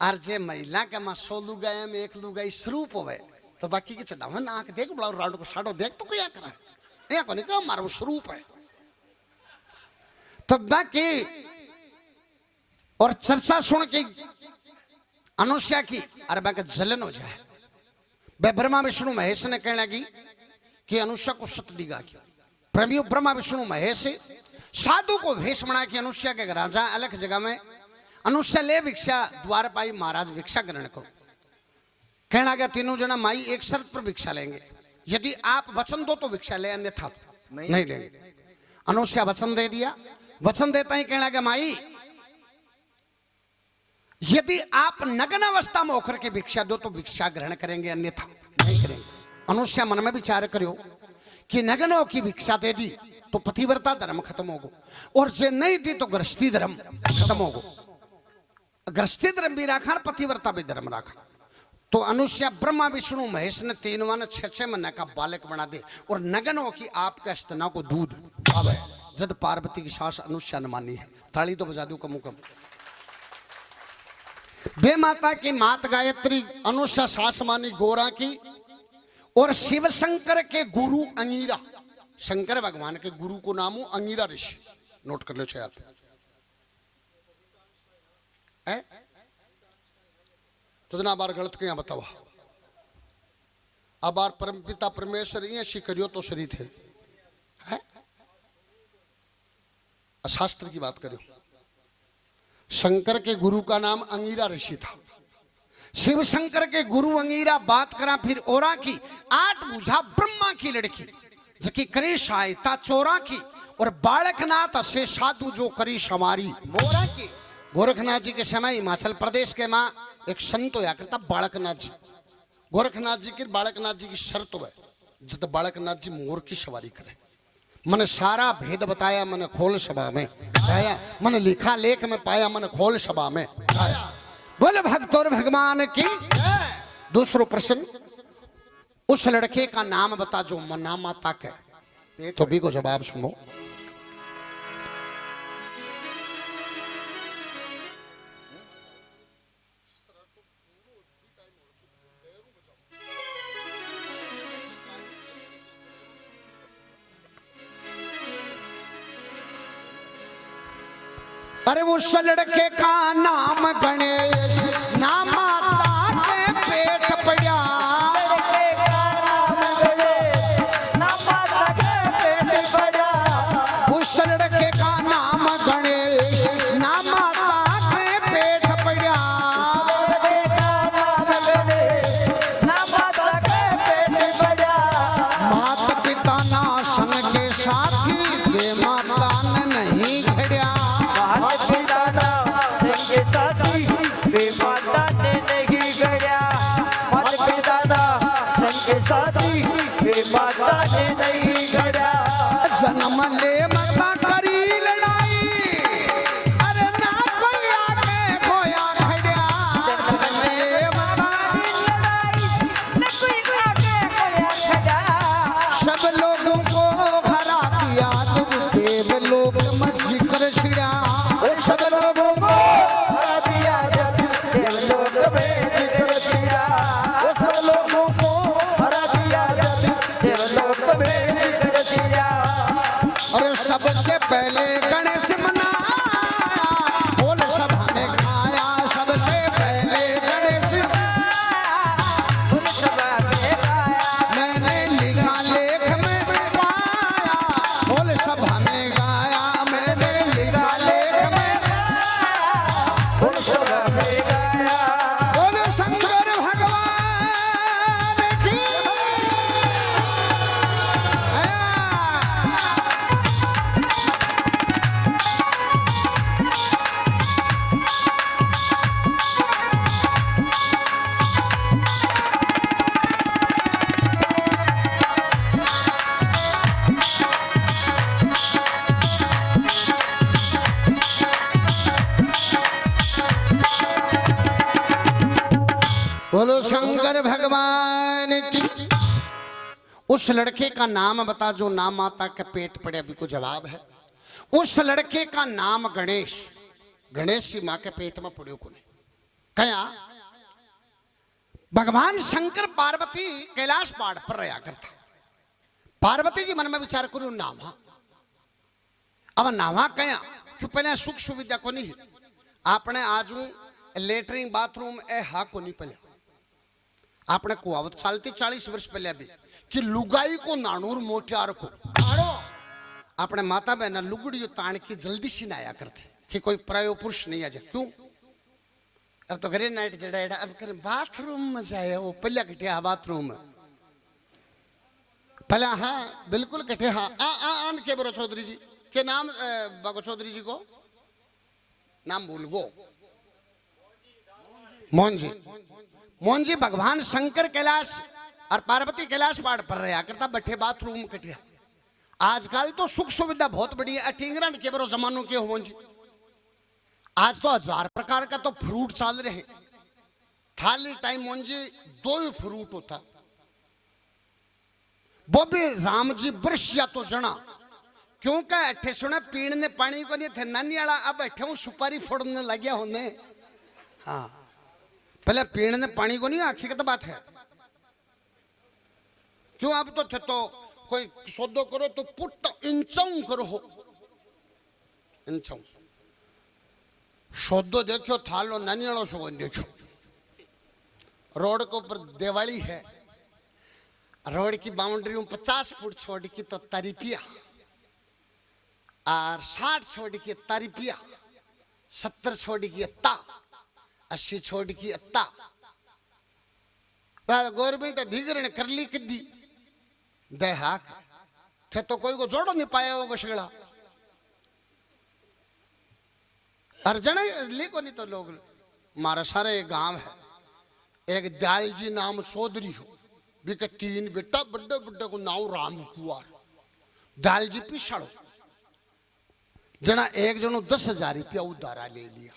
और जे महिला के मां 100 लुगाया में एक लुगाई स्वरूप होवे, तो बाकी के चढ़ावा नाक देख, बड़ा राउंड को साड़ो देख, तो क्या करा या को नहीं कहा मारो स्वरूप है। तो बाकी और चर्चा सुन के अनुष्या की, अरे बाकी जलन हो जाए। ब्रह्मा विष्णु महेश ने कहने लगी कि अनुष्या को सत दिगा क्या। प्रेमियों, ब्रह्मा विष्णु महेश साधु को भेष बना के अनुष्या के घर जा, अलग जगह में अनुष्या ले भिक्षा द्वार पाई, महाराज भिक्षा ग्रहण करो। कहना गया तीनों जना माई एक शर्त पर भिक्षा लेंगे, यदि आप वचन दो तो भिक्षा ले, अन्यथा नहीं लेंगे। अनुष्या वचन दे दिया। वचन देता ही कहना गया माई यदि आप नग्न अवस्था में होकर के भिक्षा दो तो भिक्षा ग्रहण करेंगे, अन्यथा नहीं करेंगे। अनुष्या मन में विचार करो कि नग्नों की भिक्षा दे दी तो पतिव्रता धर्म खत्म होगा, और जे नहीं दी तो गृहस्थी धर्म खत्म होगा। गृहस्थी धर्म भी रखा, पतिव्रता भी धर्म रखा। तो अनुष्या ब्रह्मा विष्णु महेश ने 3 वन 6 महीने का बालक बना दे, और नग्नों की आपके स्तनों को दूध आवे। जब पार्वती की सास अनुष्या ने मानी है, ताली तो बजा दू कम कम। बे माता की मात गायत्री, अनुष्या सास मानी गोरा की, और शिव शंकर के गुरु अंगिरा। शंकर भगवान के गुरु को नाम हो अंगिरा ऋषि, नोट कर लो शायद है। तो जना बार गलत क्या बतावा, अब बार परम पिता परमेश्वर ये शी करियो तो शरीर थे है? शास्त्र की बात करो। शंकर के गुरु का नाम अंगिरा ऋषि था। शिव शंकर के गुरु अंगिरा बात करा फिर ओरा की, 8 बुझा ब्रह्मा की लड़की जकी करी सहायता चोरा की, और बालकनाथ से साधु जो करी समारी मोरा की। गोरखनाथ जी के समय हिमाचल प्रदेश के मां एक संत होया करता बालकनाथ जी। गोरखनाथ जी की बालकनाथ जी की शर्त है जब बालकनाथ जी मोर की सवारी करे। मैंने सारा भेद बताया, मैंने खोल सभा में बताया, मैंने लिखा लेख में पाया, मैंने खोल सभा में बताया। बोले भक्तों भगवान की। दूसरो प्रश्न, उस लड़के का नाम बता जो मना माता के। तो भी को जवाब सुनो। अरे उस लड़के का नाम गणेश, नाम माता के पेट पड़ा। लड़के का नाम गणेश, नाम माता के पेट पड़ा। उस लड़के का नाम गणेश, नाम माता के पेट पड़ा। लड़के का नाम गणेश, नाम माता के पेट पड़ा। माता पिता ना संग के साथी वे माता ने नहीं घड़िया। माता पिता ना संग साथी वे माता ने नहीं गया। माता पिता ना संग साथी वे माता ने नहीं गया। जन्म ले माता करी लड़ाई, अरे ना कोई आके खोया घड़िया। जन्म ले माता लड़ाई न कोई आगे कोया खड़ा। सब लोगों को हरा दिया, जब देव लोग में जिक्र छिड़ा। सब लोगों को हरा दिया जब देवलोक में जिक्र छिड़ा। वो सब लोगों को हरा दिया जब देवलोक में जिक्र छिड़ा। और सबसे पहले गणेश मनाया, बोल सभा में गाया। सबसे पहले गणेश उन सभा में गाया। मैंने लिखा लेख में पाया। बोल सभा में गाया, मैंने लिखा लेख में। उन सभा में गाया। बोल शंकर भगवान की। बोलो शंकर भगवान की। उस लड़के का नाम बता जो नाम माता के पेट पड़े। अभी को जवाब है। उस लड़के का नाम गणेश, गणेश जी मां के पेट में पड़े को नहीं कया। भगवान शंकर पार्वती कैलाश पहाड़ पर रहा करता। पार्वती जी मन में विचार करू नावा। अब नावा कया क्यों पहले सुख सुविधा को नहीं। आपने आजू लेटरिन बाथरूम ए हा को नहीं पहले। आपने को आवत चालती 40 वर्ष पहले अभी कि लुगाई को नानूर मोटियार को आड़ो। आपने माता बहना लुगड़ियों तान की जल्दी सी ना आया करती कि कोई प्रायो पुरुष नहीं आ जाए। क्यों? अब तो घरे नाइट जड़ा अब कर बाथरूम में जाए। वो पहले कटे हा बाथरूम में पहले। हाँ बिल्कुल कटे हाँ आन के बरो चौधरी जी के नाम बागो चौधरी जी को नाम भूल गो। मोहन जी। मोहन जी भगवान शंकर कैलाश और पार्वती कैलाश पहाड़ पर रहा करता। बैठे बाथरूम कटिया। आजकल तो सुख सुविधा बहुत बड़ी है। टिंगरन के बरो जमानों के हो मोहन जी। आज तो 1000 प्रकार का तो फ्रूट चल रहे हैं। थाली टाइम मोहन जी 2 ही फ्रूट होता। वो भी राम जी वृक्ष या तो जना क्योंकि अठे सुने पीने पानी को नहीं थे नानी वाला। अब अठे हूँ सुपारी फोड़ने लग गया होने। हाँ पहले पीने पानी को नहीं आखी की तो बात है। क्यों? अब तो थे तो कोई सौदो करो तो पुट इंचाऊ करो हो। इंचाऊ सौदो देखो थालो नानी वालों सो देखो। रोड के ऊपर दिवाली है। रोड की बाउंड्री में 50 फुट छोड़ की तो तारीफिया और 60 छोड़ की तारीफिया, 70 छोड़ की अत्ता, 80 छोड़ की अत्ता। गवर्नमेंट अधिग्रहण कर ली किद्दी दे हाक थे तो कोई को जोड़ो नहीं पाया होगा शिगड़ा। अर्जन ली को नहीं तो लोग मारा सारे गांव है। एक दयाल जी नाम चौधरी हो भी के 3 बेटा बड़े बड़े को नाम राम कुआर। दयाल जी पिछाड़ो जना एक जनो 10,000 रुपया उधारा ले लिया।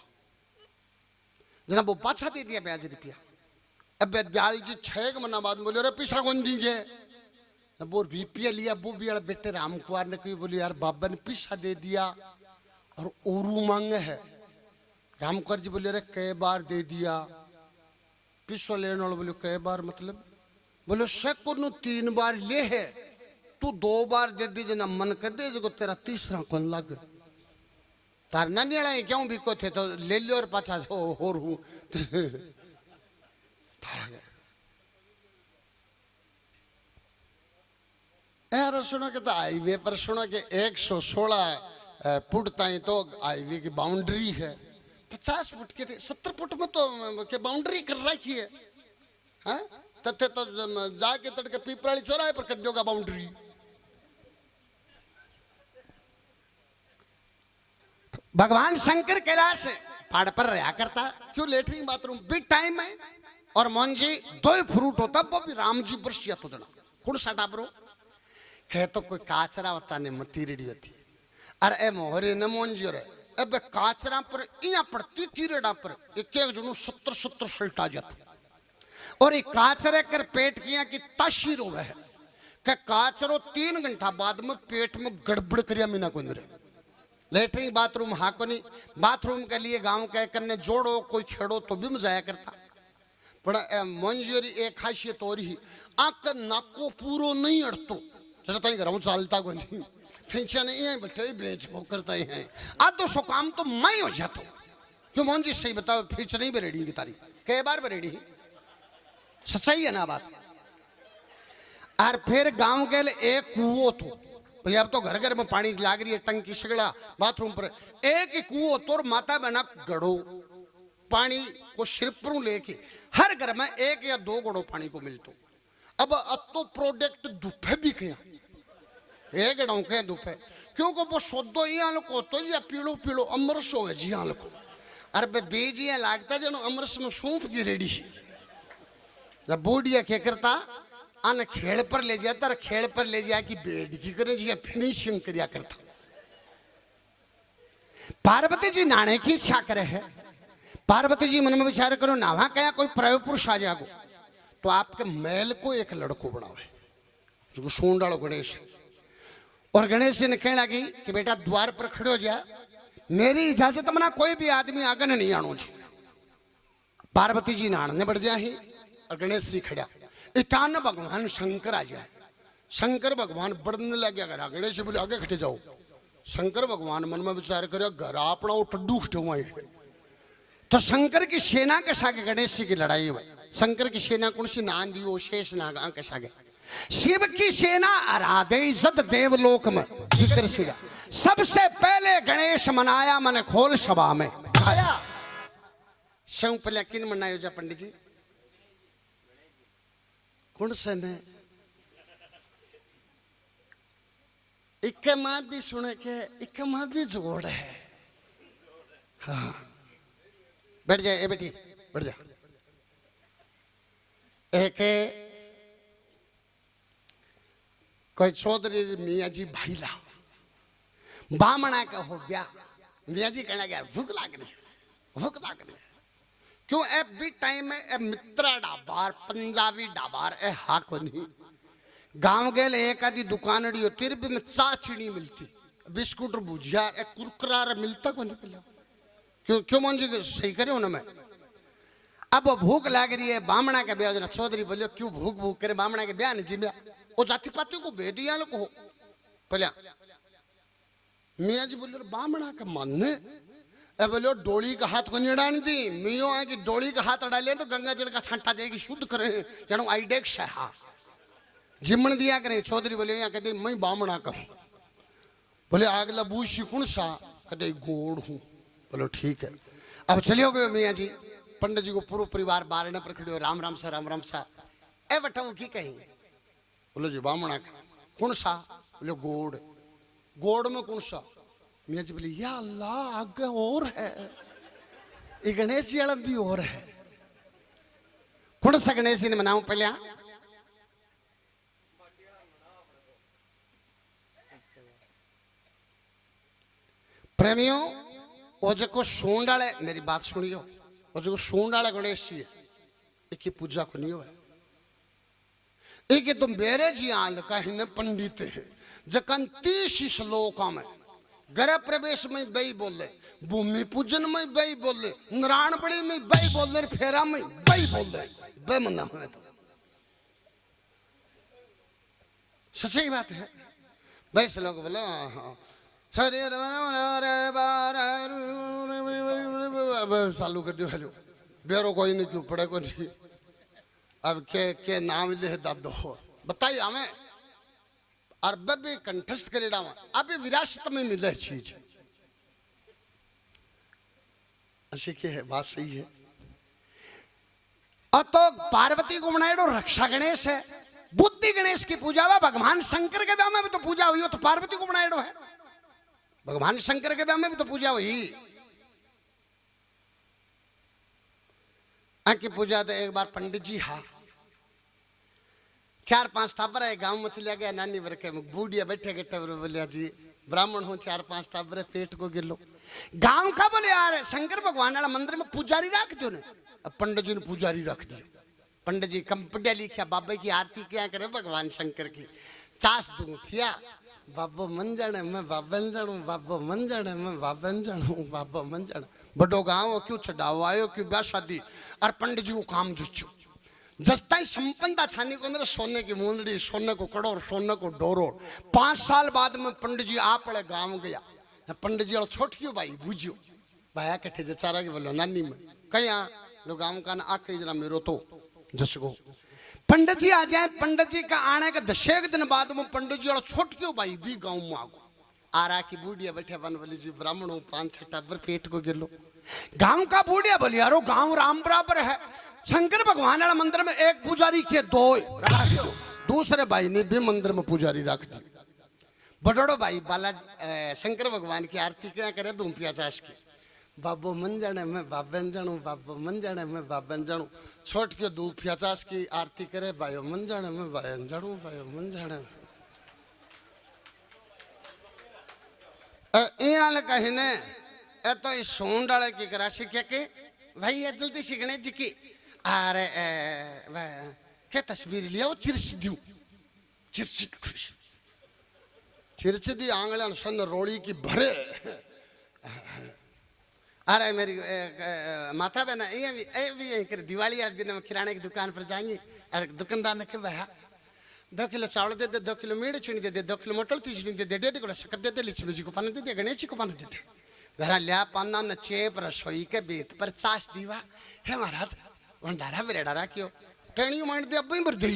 जना वो पाछा दे दिया ब्याज रुपया। अब दयाल जी 6 महीना बाद बोले अरे पैसा कौन दीजिए, वो बीपीएल लिया वो भी बेटे राम कुमार ने कही, बोली यार बाबा ने पैसा दे दिया और ओरू मांगे है। राम कुमार जी बोले अरे कई बार दे दिया, पैसा लेने वाले बोले कई बार मतलब, बोले शेको नु 3 बार ले है, तू 2 बार दे दी जना मन कर दे जो तेरा तीसरा कौन लग तार ननियाला क्यों भी को थे तो ले लियो और पाछा हो रू यार सुनो के तो हाईवे पर सुनो के 116 फुट ताई तो हाईवे की बाउंड्री है, 50 फुट के 70 फुट में तो के बाउंड्री कर रखी है। हाँ तथे तो जाके तड़के पीपराली चौराहे पर कर दोगा बाउंड्री। भगवान शंकर कैलाश पहाड़ पर रहा करता, क्यों लेटरिन बाथरूम भी टाइम है और मोहन जी 2 फ्रूट होता वो भी राम जी बरसिया तो जना कौन सा डाबरो कहे तो कोई काचरा होता ने मतीरड़ी होती, अरे ए मोहरे न मोहन जी रे अब काचरा पर इया पड़ती कीरड़ा पर एक एक जनु 70 सल्टा जाता और ये काचरे कर पेट किया कि ताशी रोवे है कि काचरो 3 घंटा बाद में पेट में गड़बड़ करिया मीना को रहे। लेटरिन बाथरूम हाँ को नहीं, बाथरूम के लिए गांव के करने जोड़ो कोई छेड़ो तो भी मजाया करता, पर मंजूरी एक खासियत और ही आक नाको पूरो नहीं अड़तो चलता ही घर चालता को नहीं फिंचा नहीं है बैठे बेच वो करता ही है आ तो सो काम तो मैं हो जाता क्यों मोहन जी सही बताओ फिंच नहीं बरेडी की तारीख कई बार बरेडी सच्चाई है ना बात। और फिर गांव के लिए एक कुओं तो भैया अब तो घर घर में पानी लाग रही है टंकी सगड़ा बाथरूम पर एक ही कुओं तो माता बहना गड़ो पानी को सिरपरू लेके हर घर में 1 या 2 गड़ो पानी को मिलतो। अब तो प्रोडक्ट दुफे भी किया एक गड़ों के दुफे क्योंकि वो सोदो यहाँ को तो या पीड़ो पीड़ो अमरस हो जी यहाँ को अरे बीज यहाँ लागता जनो अमरस में सूप की रेडी जब बूढ़िया क्या करता आने खेल पर ले जाता खेल पर ले जाए कि बेड की करे जी फिनिशिंग करिया करता। पार्वती जी नाणे की इच्छा करे है, पार्वती जी मन में विचार करो नावा कया कोई प्रयोग पुरुष आ जागो तो आपके महल को एक लड़को बनावे जो सूंड डालो गणेश और गणेश जी ने कहने लगी कि बेटा द्वार पर खड़े हो जा मेरी इजाजत मना कोई भी आदमी आगे नहीं आनो जी। पार्वती जी नाणने बढ़ जाए और गणेश जी खड़ा इकान भगवान शंकर आ जाए, शंकर भगवान बढ़ने लग गया घर गणेश जी बोले आगे खड़े जाओ। शंकर भगवान मन में विचार करे घर अपना वो टड्डू खटे तो शंकर की सेना के सागे गणेश जी की लड़ाई हुई। शंकर की सेना कौन सी नांदियो शेष नाग के सागे शिव की सेना आराधे इज्जत देवलोक में जिक्र सिरा सबसे पहले गणेश मनाया मन खोल सभा में आया शव पहले किन मनायो जा पंडित जी कौन से ने एक माँ भी सुने के एक माँ भी जोड़ है। हाँ बैठ जाए ए बेटी बैठ जा। एक कोई चौधरी मियाँ जी भाई लाओ बामणा का हो गया मियाँ जी कहना गया भूख लाग रही क्यों ए भी टाइम में ए मित्रा डाबार पंजाबी डाबार ए हा को नहीं गांव गेल एक आदि दुकानड़ी होती भी में चाचड़ी मिलती बिस्कुट और भुजिया ए कुरकुरा मिलता को नहीं पहले क्यों क्यों मन जी सही करे हो ना मैं अब भूख लाग रही है बामणा के ब्याह चौधरी बोलियो क्यों भूख भूख करे बामणा के ब्याह नहीं जी वो जाति पाति को भेद दिया लोग हो पहले मियाँ जी बोले बामणा का मानने ए बोलो डोली का हाथ को नहीं डाल दी मियो है कि डोली का हाथ डाले तो गंगा जल का छांटा देगी शुद्ध करे जनो आइडेक्स है हाँ जिमन दिया करें। चौधरी बोले यहाँ कहते मैं बामणा का बोले आगला बूशी कौन सा कहते गोड़ हूँ बोलो ठीक है। अब चलियो गए मियाँ जी पंडित जी को पूरा परिवार बारने पर खड़े हो राम राम सा ए बटा वो की कहीं बोलो जी बामणा का कौन सा बोले गोड़ गोड़ में कौन सा मियाँ जी बोले या अल्लाह आगे और है ये गणेश जी वाला भी और है कौन सा गणेश जी ने मनाऊं पहले प्रेमियों वो जो सूंड वाले मेरी बात सुनियो वो जो सूंड वाले गणेश जी है एक पूजा को नहीं हुआ एक तुम बेरे जी आल कहीं पंडित है जकन 30 श्लोका में गृह प्रवेश में बई बोले भूमि पूजन में बई बोले नारायण बड़ी में बई बोले फेरा में बई बोले बे मना हुए तो सच्ची बात है भाई से लोग बोले चालू कर दियो हेलो बेरो कोई नहीं क्यों पड़े को नहीं अब के नाम ले दादो बताइए हमें और बे कंठस्थ करे डावा अभी विरासत में मिले चीज ऐसे के है बात सही है और तो पार्वती को बनाए रक्षा गणेश है बुद्धि गणेश की पूजा हुआ भगवान शंकर के ब्याह में भी तो पूजा हुई हो तो पार्वती को बनाए है भगवान शंकर के ब्याह में भी तो पूजा हुई की पूजा तो एक बार पंडित जी हाँ 4-5 टाबर है गांव में चलिया गया नानी वर के बूढ़िया बैठे गट्टे बोलिया जी ब्राह्मण हूँ 4-5 टाबर पेट को गिलो गांव का बोले यार शंकर भगवान वाला मंदिर में पुजारी रख दो ने अब पंडित जी ने पुजारी रख दिया पंडित जी कम पढ़िया लिखा बाबा की आरती क्या करे भगवान शंकर की चास दूं फिया बाबो मन जाने मैं बाबन जानू बाबो मन जाने मैं बाबन जानू बाबो मन जाने बड़ो गाँव क्यों चढ़ाओ आयो क्यों ब्याह शादी और पंडित जी को काम जुच्छू जस्ता ही संपन्नता छानी को अंदर सोने की मुंदड़ी सोने को कड़ोर सोने को डोरो 5 साल बाद में पंडित जी आप पड़े गाँव गया पंडित जी छोट क्यों भाई बुझियो भाया कट्ठे जचारा के बोलो नानी में कहीं लोग गाँव का ना आके जना मेरो तो जसको पंडित जी आ जाए पंडित जी का आने के 10 दिन बाद में पंडित जी छोट क्यों भाई भी गाँव में आगो आरा की बूढ़िया बैठे बन बोली जी ब्राह्मण हूँ 5-6 टाबर पेट को गिलो गांव का बूढ़िया बोली यारो गांव राम बराबर है शंकर भगवान वाला मंदिर में एक पुजारी के 2 दूसरे भाई ने भी मंदिर में पुजारी रख दी बड़ोड़ो भाई बाला शंकर भगवान की आरती क्या करे दूं पिया चाश की बाबो मन जाने मैं बाबन जानू बाबो मन जाने मैं बाबन जानू छोट के दूं पिया चाश की आरती करे भाई मन जाने मैं बायन जानू भाई मन जाने कहीं ने तो इस सोन डाले की कराशी क्या के भाई ये जल्दी से गणेश जी की अरे क्या तस्वीर लिया वो चिरस दियो चिरस दी आंगलन सन रोड़ी की भरे अरे मेरी माता बहना ये भी दिवाली आज दिन में किराने की दुकान पर जाएंगे अरे दुकानदार ने कहा भैया 2 किलो चावल दे दे 2 किलो मीठ चीनी दे दे 2 किलो मटर तीसरी दे दे 1.5 किलो शक्कर दे दे लक्ष्मी जी को पानी दे दे गणेश जी को पानी दे दे घर लिया पाना न चेप रसोई के बेत पर चाश दीवा है महाराज भंडारा बिरेडारा क्यों टेणी मांड दे अब भर दी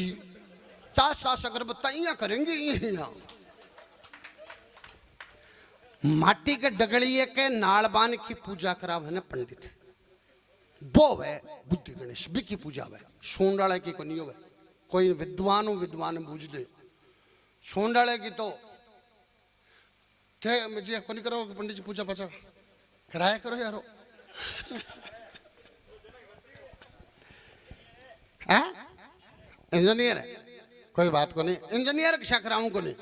चाश चाश अगर बताइया करेंगे यहाँ माटी के डगड़िए के नालबान की पूजा करा है पंडित वो है बुद्धि गणेश भी की पूजा है सोंडाले की को नहीं है कोई विद्वान बूझ दे सोंडाले की तो थे मुझे को नहीं करो पंडित जी पूजा पाचा कराया करो यारो इंजीनियर है कोई बात को नहीं इंजीनियर क्या कराऊं को नहीं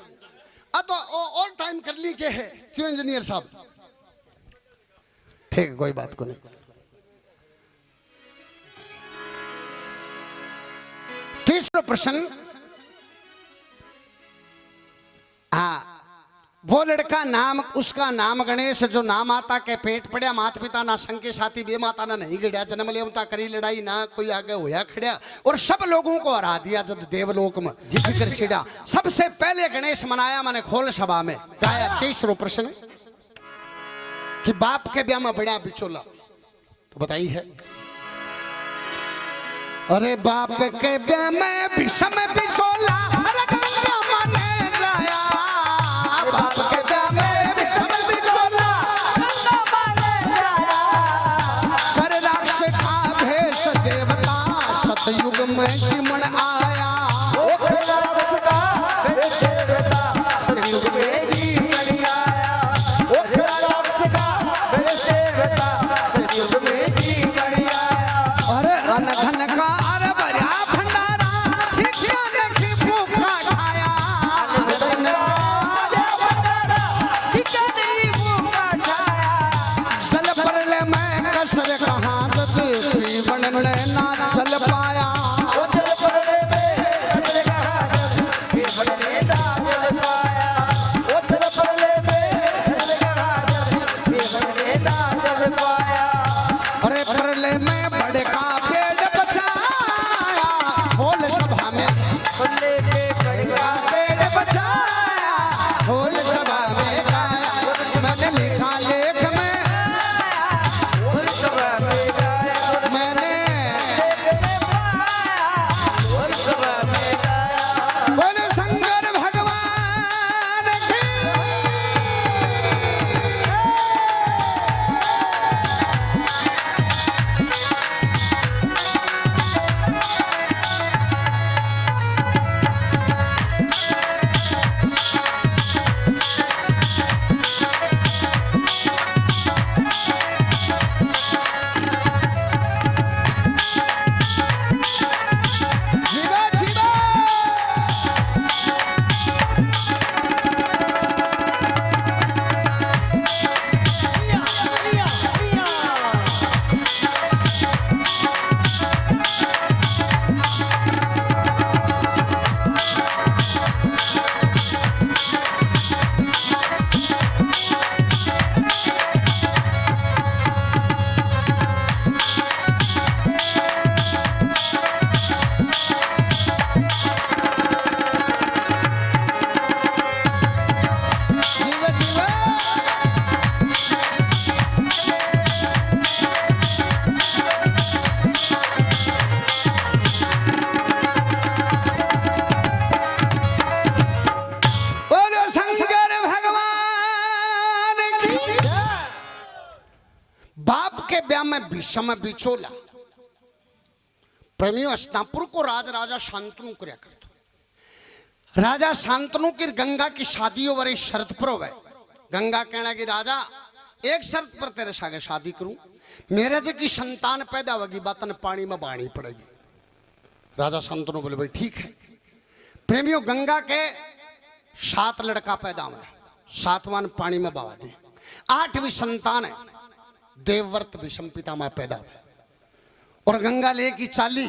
अब तो और टाइम कर ली के है क्यों इंजीनियर साहब ठीक है कोई बात को नहीं तीसरा प्रश्न वो लड़का नाम उसका नाम गणेश जो ना माता के पेट पड़िया माता पिता ना संके साथी बे माता ना नहीं गड़िया जन्म लेवता करी लड़ाई ना कोई आगे होया खड़िया और सब लोगों को हरा दिया जब देवलोक में जिक्र छिड़ा सबसे पहले गणेश मनाया मैंने खोल सभा में गाया। तीसरा प्रश्न कि बाप के ब्याह में बड़ा बिचोला तो बताइए है अरे बाप के ब्याह में भीषम बिचोला बाप के ब्याह में भीषम बिचोला कर राक्षस का भेष देवता सतयुग में चिमण आया राक्षस का भेष देवता सतयुग में चिमण आया राक्षस का भेष देवता सतयुग में चिमण आया अरे अनधन का अरे भरा भंडारा शिक्षा देखी भूखा खाया के ब्याह में भीषम बिचोला प्रेमियों हस्तिनापुर को राजा शांतनु करया करतो। राजा शांतनु की गंगा की शादी हो वरी शर्त पर होवे। गंगा कहना कि राजा एक शर्त पर तेरे सागे शादी करूं, मेरे जे की संतान पैदा होगी बातन पानी में बाणी पड़ेगी। राजा शांतनु बोले भाई ठीक है। प्रेमियों गंगा के 7 लड़का पैदा हुए, 7वां पानी में बहा दी। 8वीं संतान है देवव्रत विषम पिता में पैदा हुए और गंगा ले की चाली।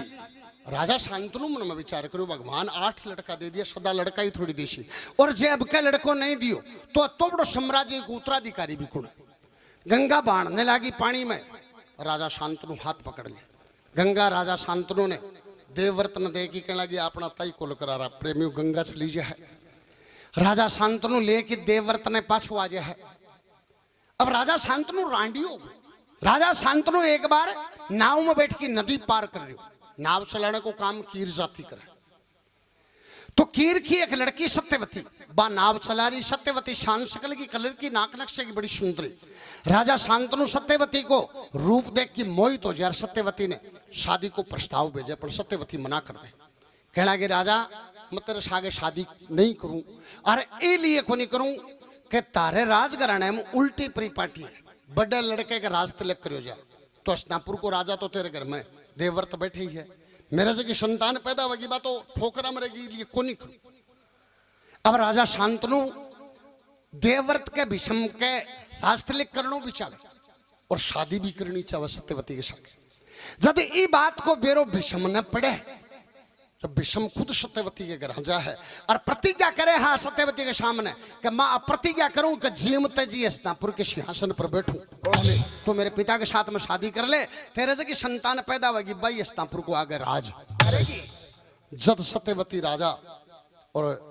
राजा शांतनु मन में विचार करो भगवान 8 लड़का दे दिया, सदा लड़का ही थोड़ी देशी, और जे अब के लड़को नहीं दियो तो बड़ो साम्राज्य को उत्तराधिकारी भी कौन है। गंगा बाणने लगी पानी में, राजा शांतनु हाथ पकड़ ले। गंगा राजा शांतनु ने देवव्रत न दे की कहने लगी अपना तय कुल करा रहा। प्रेमियों गंगा चली जा है। राजा शांतनु लेके देवव्रत ने पाछू आ जा है। अब राजा शांतनु रांडियो, राजा शांतनु एक बार नाव में बैठ के नदी पार कर रही हो। नाव चलाने को काम कीर जाति करे तो कीर की एक लड़की सत्यवती बा नाव चला रही। सत्यवती शान शकल की, कलर की, नाक नक्शे की, बड़ी सुंदरी। राजा शांतनु सत्यवती को रूप देख के मोहित हो जाए। सत्यवती ने शादी को प्रस्ताव भेजा पर सत्यवती मना कर दे। कहना कि राजा मैं तेरे सागे शादी नहीं करूं, अरे ए लिए को नहीं करूं कि तारे राजघराने में उल्टी परिपाटी है, बड़े लड़के के राज तिलक करो जा। तो हस्तिनापुर को राजा तो तेरे घर में देवव्रत बैठे ही है, मेरे से की संतान पैदा होगी बात तो ठोकरा मरेगी, लिए को नहीं करूं। अब राजा शांतनु देवव्रत के भीषम के राज तिलक करनो भी चाहे और शादी भी करनी चाहे सत्यवती के साथ। जब ये बात को बेरो भीषम न पड़े तो भीषम खुद सत्यवती के घर जा है और प्रतिज्ञा करे हाँ सत्यवती के सामने कि मैं प्रतिज्ञा करूं कि जीवते जी हस्तिनापुर के सिंहासन पर बैठूं, तो मेरे पिता के साथ में शादी कर ले, तेरे से की संतान पैदा होगी भाई हस्तिनापुर को आगे राज करेगी। जब सत्यवती राजा और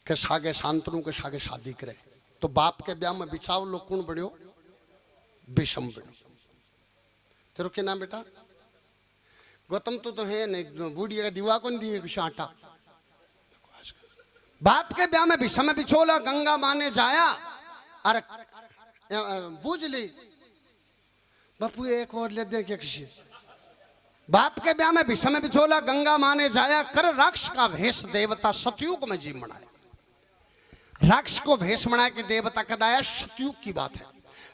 के सागे शांतनु के सागे शादी करे तो बाप के ब्याह में बिछाव लोग कौन बन्यो? भीषम बन्यो। तेरे के नाम बेटा गौतम तो है नहीं, बूढ़िया का दीवा कौन दिए कुछ आटा। बाप के ब्याह में भीषम बिछोला गंगा माने जाया। अरे बूझ ली बापू एक और ले दे क्या किसी। बाप के ब्याह में भीषम बिछोला गंगा माने जाया, कर राक्ष का भेष देवता सतयुग में जी मनाए। राक्ष को भेष मनाए के देवता कदाया सतयुग की बात है।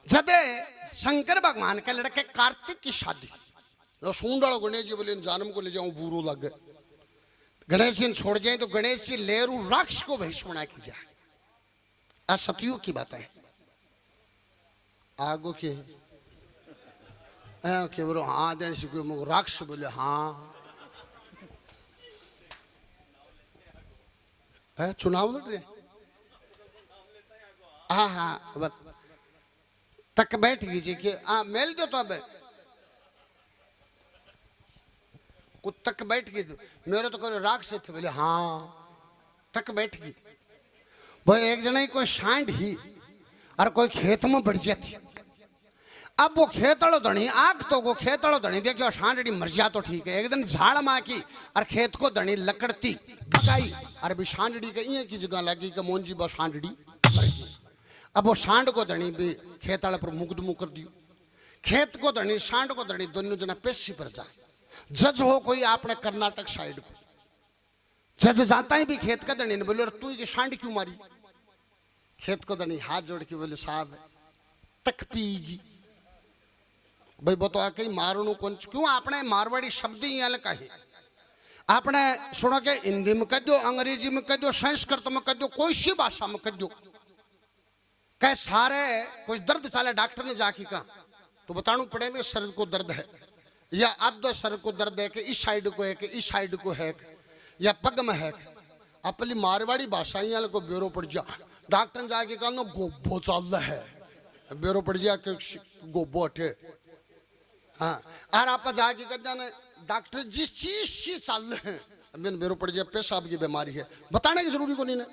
जदे शंकर भगवान के लड़के कार्तिक की शादी, सूंडालो गणेश जी बोले जानम को ले जाऊं बूरो लग गए, गणेश जी छोड़ जाए तो गणेश जी लेरू राक्ष को भेष बना की जाए। सतयुग की बात है। आगो के बोलो हाँ देने से कोई राक्ष बोले हाँ चुनाव लड़ रहे हाँ हाँ तक बैठ लीजिए कि मेल दो तो अब कुछ तक बैठ गई। मेरे तो कोई राग से थे बोले हाँ तक बैठ गई। वो एक जना कोई सांड ही और कोई खेत में बढ़ जाती। अब वो खेतड़ो धनी आग तो वो खेतड़ो धनी देखियो सांडड़ी मर जा तो ठीक है। एक दिन झाड़ माँ की और खेत को धनी लकड़ती भगाई और भी सांडड़ी के ये की जगह लगी कि मोन जी बस सांडड़ी मर गई। अब वो सांड को धनी भी खेतड़ पर मुकदमो कर दियो। खेत को धनी सांड को धनी दोनों जना पेशी पर जाए। जज हो कोई आपने कर्नाटक साइड को जज जाता ही भी खेत का धनी ने बोले तू ये सांड क्यों मारी। खेत को धनी हाथ जोड़ के बोले साहब तक पीगी भाई वो तो आके मारनू कौन क्यों आपने मारवाड़ी शब्द ही यहाँ कहे आपने सुनो के हिंदी में कह दो, अंग्रेजी में कह दो, संस्कृत में कह दो, कोई सी भाषा में कह दो। कह सारे कुछ दर्द चाले डॉक्टर ने जाके कहा तो बताना पड़ेगा शरीर को दर्द है या आधो सर को दर्द है कि इस साइड को है कि इस साइड को है या पग में है। अपनी मारवाड़ी भाषाइयां को ब्यूरो पड़ जा डॉक्टर जाके कहा गोबो चल रहा है ब्यूरो पड़ जा के गोबो अठे हाँ और आप जाके कहते हैं डॉक्टर जिस चीज से चल रहे हैं बिन ब्यूरो पड़ जाए पेशाब की बीमारी है बताने की जरूरी को नहीं ना।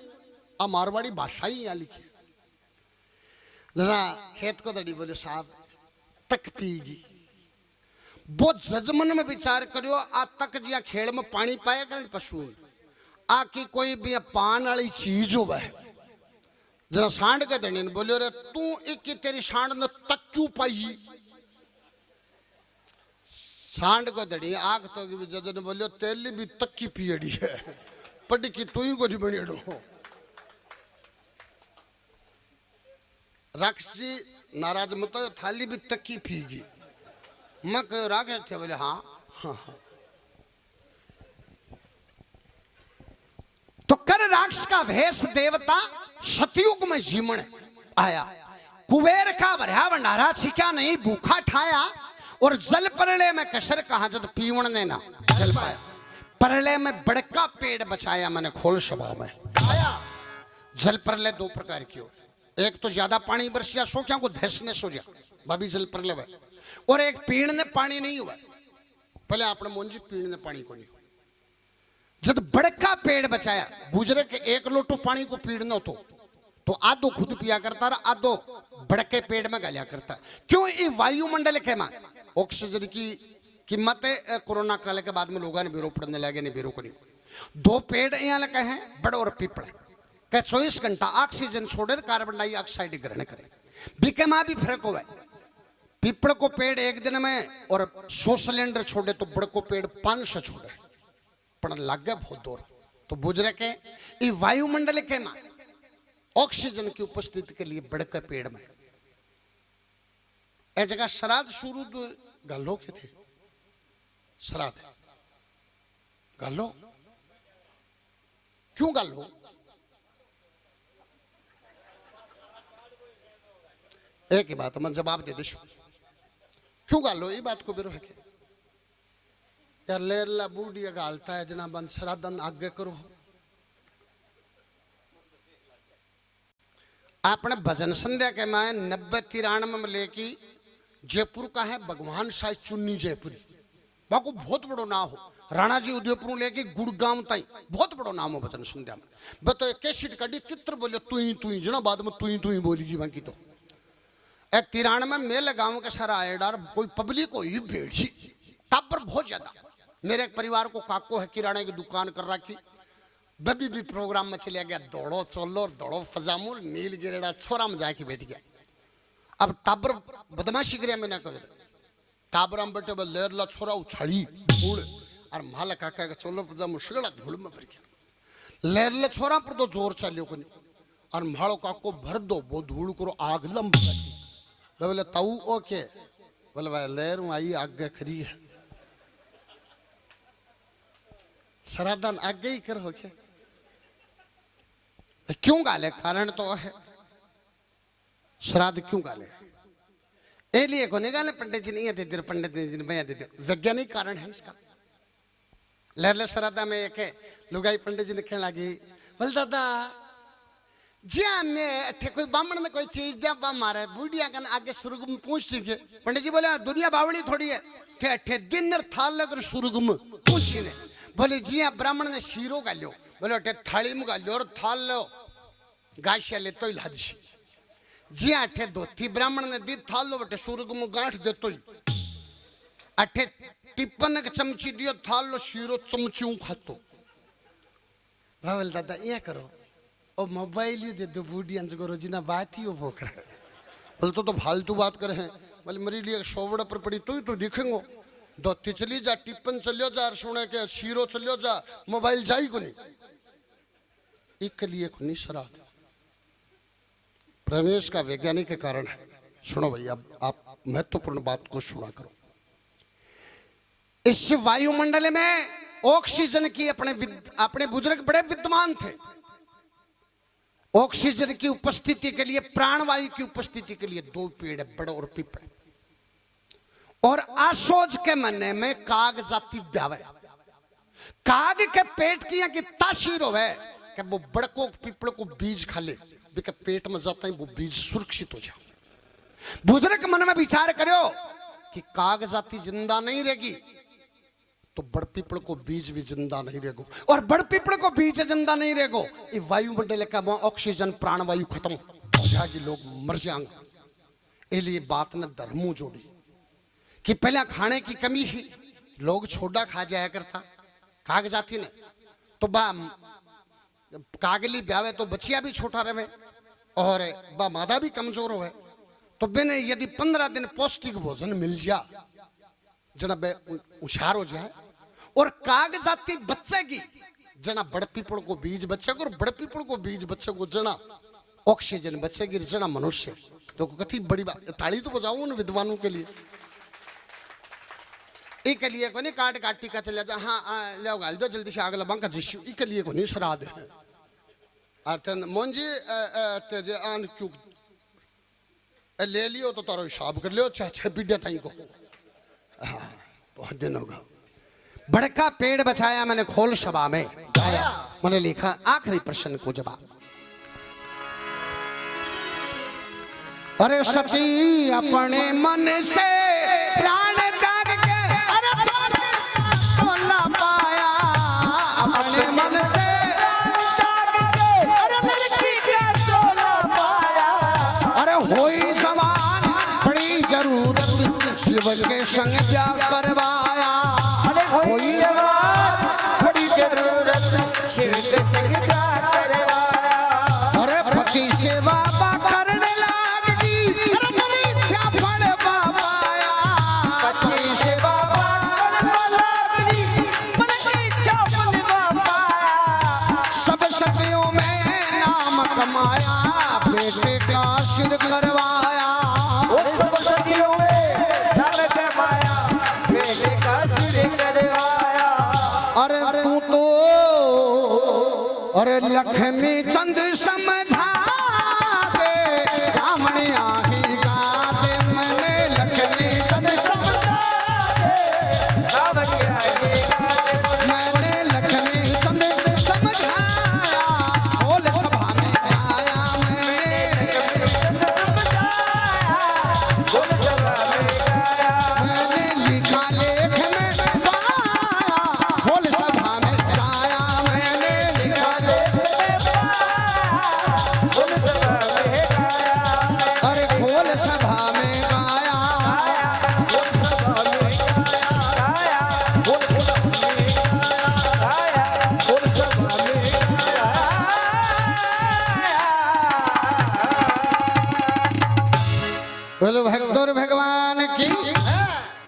आ मारवाड़ी भाषा ही यहाँ लिखी जरा खेत को दड़ी बोले साहब तक पीगी वो जजमन में विचार करियो आ तक जिया खेल में पानी पाएगा पशु आ की कोई भी पान वाली चीज हो वह जरा सांड के धनी बोलियो रे तू एक तेरी सांड ने तक क्यों पाई सांड को दड़ी आग तो की जजन बोलियो तेली भी तक्की पियड़ी है पड़ी की तू ही कुछ बनेड़ो राक्षस जी नाराज मत हो थाली भी तक्की पीगी मैं कहो राक्षस थे बोले हाँ हाँ हाँ तो कर राक्षस का भेष देवता सतयुग में जीवन आया कुबेर का भरा भंडारा छिका नहीं भूखा ठाया और जल परले में कसर कहा जब पीवण ने ना जल पाया परले में बड़का पेड़ बचाया मैंने खोल सभा में आया जल परले दो प्रकार की हो एक तो ज्यादा पानी बरस जा सो क्या को धसने सो जा भाभी जल परले में और एक पीने पानी नहीं हुआ पहले आपने मोंजी पीने पानी को नहीं जब बड़का पेड़ बचाया गुजरे के एक लोटो पानी को पीड़ना तो आधो खुद पिया करता रहा आधो बड़के पेड़ में गालिया करता क्यों ये वायुमंडल के मां ऑक्सीजन की कीमत कोरोना काल के बाद में लोगों ने बेरो पड़ने लगे नहीं बेरो को नहीं दो पेड़ यहाँ लगे हैं बड़ और पीपल कह 24 घंटा ऑक्सीजन छोड़े कार्बन डाइऑक्साइड ग्रहण करे बीके मां भी फर्क हुआ पीपल को पेड़ एक दिन में और 100 सिलेंडर छोड़े तो बड़ को पेड़ 500 छोड़े पर लग गया बहुत दूर तो बुझरे के ये वायुमंडल के मां ऑक्सीजन की उपस्थिति के लिए बड़के पेड़ में ए जगह श्राद्ध शुरू तो गालो के थे श्राद्ध गालो क्यों गालो एक ही बात मैं जवाब दे दीशू क्यों गालो ये बात को बिरो है यार लेरला बूढ़िया गालता है जना बंद श्राद्धन आगे करो आपने भजन संध्या के माए 90-93 में लेके जयपुर का है भगवान साई चुन्नी जयपुरी बाको बहुत बड़ो नाम हो राणा जी उदयपुर लेके गुड़गांव ताई बहुत बड़ो नाम हो भजन संध्या में बतो एक कैसेट कड़ी चित्र बोले तू ही जना बाद में तू ही बोली जी बाकी तो ए 93 में मेले गांव के सारा आएडार कोई पब्लिक को ही भेड़ी टापर बहुत ज्यादा मेरे एक परिवार को काको है किराने की दुकान कर रखी बबी भी प्रोग्राम में चलिया गया दौड़ो चलो दौड़ो फजामुल नील गिरेड़ा छोरा में जाके बैठ गया अब टाबर बदमाशी करिया मैंने करे टाबर में बैठे लेरला छोरा उछाड़ी धूल और माला काका का चोलो पजामू शिगड़ा धूल में भर गया लेरला छोरा पर तो जोर चलियो को और मालो काको भर दो वो धूल करो आग लंब बोले ताऊ ओके बोले भाई लेर आई आगे खरी है श्राद्धन आगे ही कर हो क्या क्यों गाले कारण तो है श्राद्ध क्यों गाले ए लिए को नहीं गाले पंडित जी नहीं देते पंडित जी नहीं देते वैज्ञानिक कारण है इसका लहले श्राद्ध में एक लुगाई पंडित जी ने कहने लगी बोल दादा जी मैं अठे कोई बामण ने कोई चीज दे बा मारे बुढ़िया कन आगे सुर्ग में पूछ सीखे पंडित जी बोले दुनिया बावड़ी थोड़ी है थे अठे दिन थाल लगर सुर्ग में पूछी ने बोले जी ब्राह्मण ने शीरो का लो बोले अठे थाली में लो और थाल लो गाशिया ले तो लादी जी अठे धोती ब्राह्मण ने दी थाल लो बटे सूरग में गांठ दे तो अठे टिप्पन के चमची दियो थाल लो शीरो चमची खातो भावल दादा ये करो और मोबाइल ही दे दो बूढ़ी अंज करो जिना बात ही वो कर बोले तो फालतू बात करे हैं बोले मेरे लिए शोवड़ा पर पड़ी तो दिखेंगे धोती चली जा टिप्पन चलियो जा सुने के शीरो चलियो जा मोबाइल जाई को नहीं एक लिए को नहीं श्राद्ध प्रमेश का वैज्ञानिक के कारण है सुनो भाई अब आप महत्वपूर्ण बात को सुना करो इस वायुमंडल में ऑक्सीजन की अपने बुजुर्ग बड़े विद्वान थे ऑक्सीजन की उपस्थिति के लिए प्राणवायु की उपस्थिति के लिए दो पेड़ है बड़े और पीपल और आसोज के महीने में काग जाति ब्यावे काग के पेट की कि तासीर है कि वो बड़को पीपल को बीज खा ले के पेट में जाता है वो बीज सुरक्षित हो जाए बुजुर्ग मन में विचार करो कि काग जाति जिंदा नहीं रहेगी तो बड़ पीपल को बीज भी जिंदा नहीं रहेगो और बड़ पीपल को बीज जिंदा नहीं रहेगो ये वायुमंडल का ऑक्सीजन प्राणवायु खत्म हो जाएगी लोग मर जाएंगे इसलिए बात ने धर्मों जोड़ी कि पहले खाने की कमी ही लोग छोड़ा खा जाया करता काग जाति ने तो बा कागली ब्यावे तो बचिया भी छोटा रहे और बा मादा भी कमजोर हो तो बिन यदि 15 दिन पौष्टिक भोजन मिल जा जना बे होशियार हो जाए और कागजाती बच्चे की जना बड़ पीपल को बीज बच्चे को और बड़ पीपल को बीज बच्चे को जना ऑक्सीजन बचेगी जना मनुष्य। तो कथी बड़ी बात, ताली तो बजाऊं उन विद्वानों के लिए। एक लिए को नहीं काट काट टीका चल जाता, हाँ ले गाल दो जल्दी से आग लबांग का जिश्यू एक लिए को नहीं श्राद्ध है अर्थन मोंजी तेजे आन क्यों ले लियो तो तारो हिसाब कर लियो छह छह पीढ़ियां ताई को। हाँ बहुत दिन होगा। बड़का पेड़ बचाया मैंने खोल सभा में गाया, मैंने लिखा आखिरी प्रश्न को जवाब। अरे सती अपने मन से प्राण त्याग के अरे सोना पाया, अपने मन से अरे लड़की का चोला पाया। अरे होई समान बड़ी जरूरत शिव के संग ब्याह करवाया। अरे होई जवान बड़ी जरूरत शिव के संग ब्याह करवाया। अरे पति सेवा करने लागी अरे परीक्षा फल पाया। पति सेवा करने लागी परीक्षा फल पाया। सब सतियों में नाम कमाया, बेटे का सिर करवाया। और सब सतियों में नाम कमाया, बेटे का सिर करवाया। अरे तू तो अरे लक्ष्मी चंद समझा दे, ब्राह्मण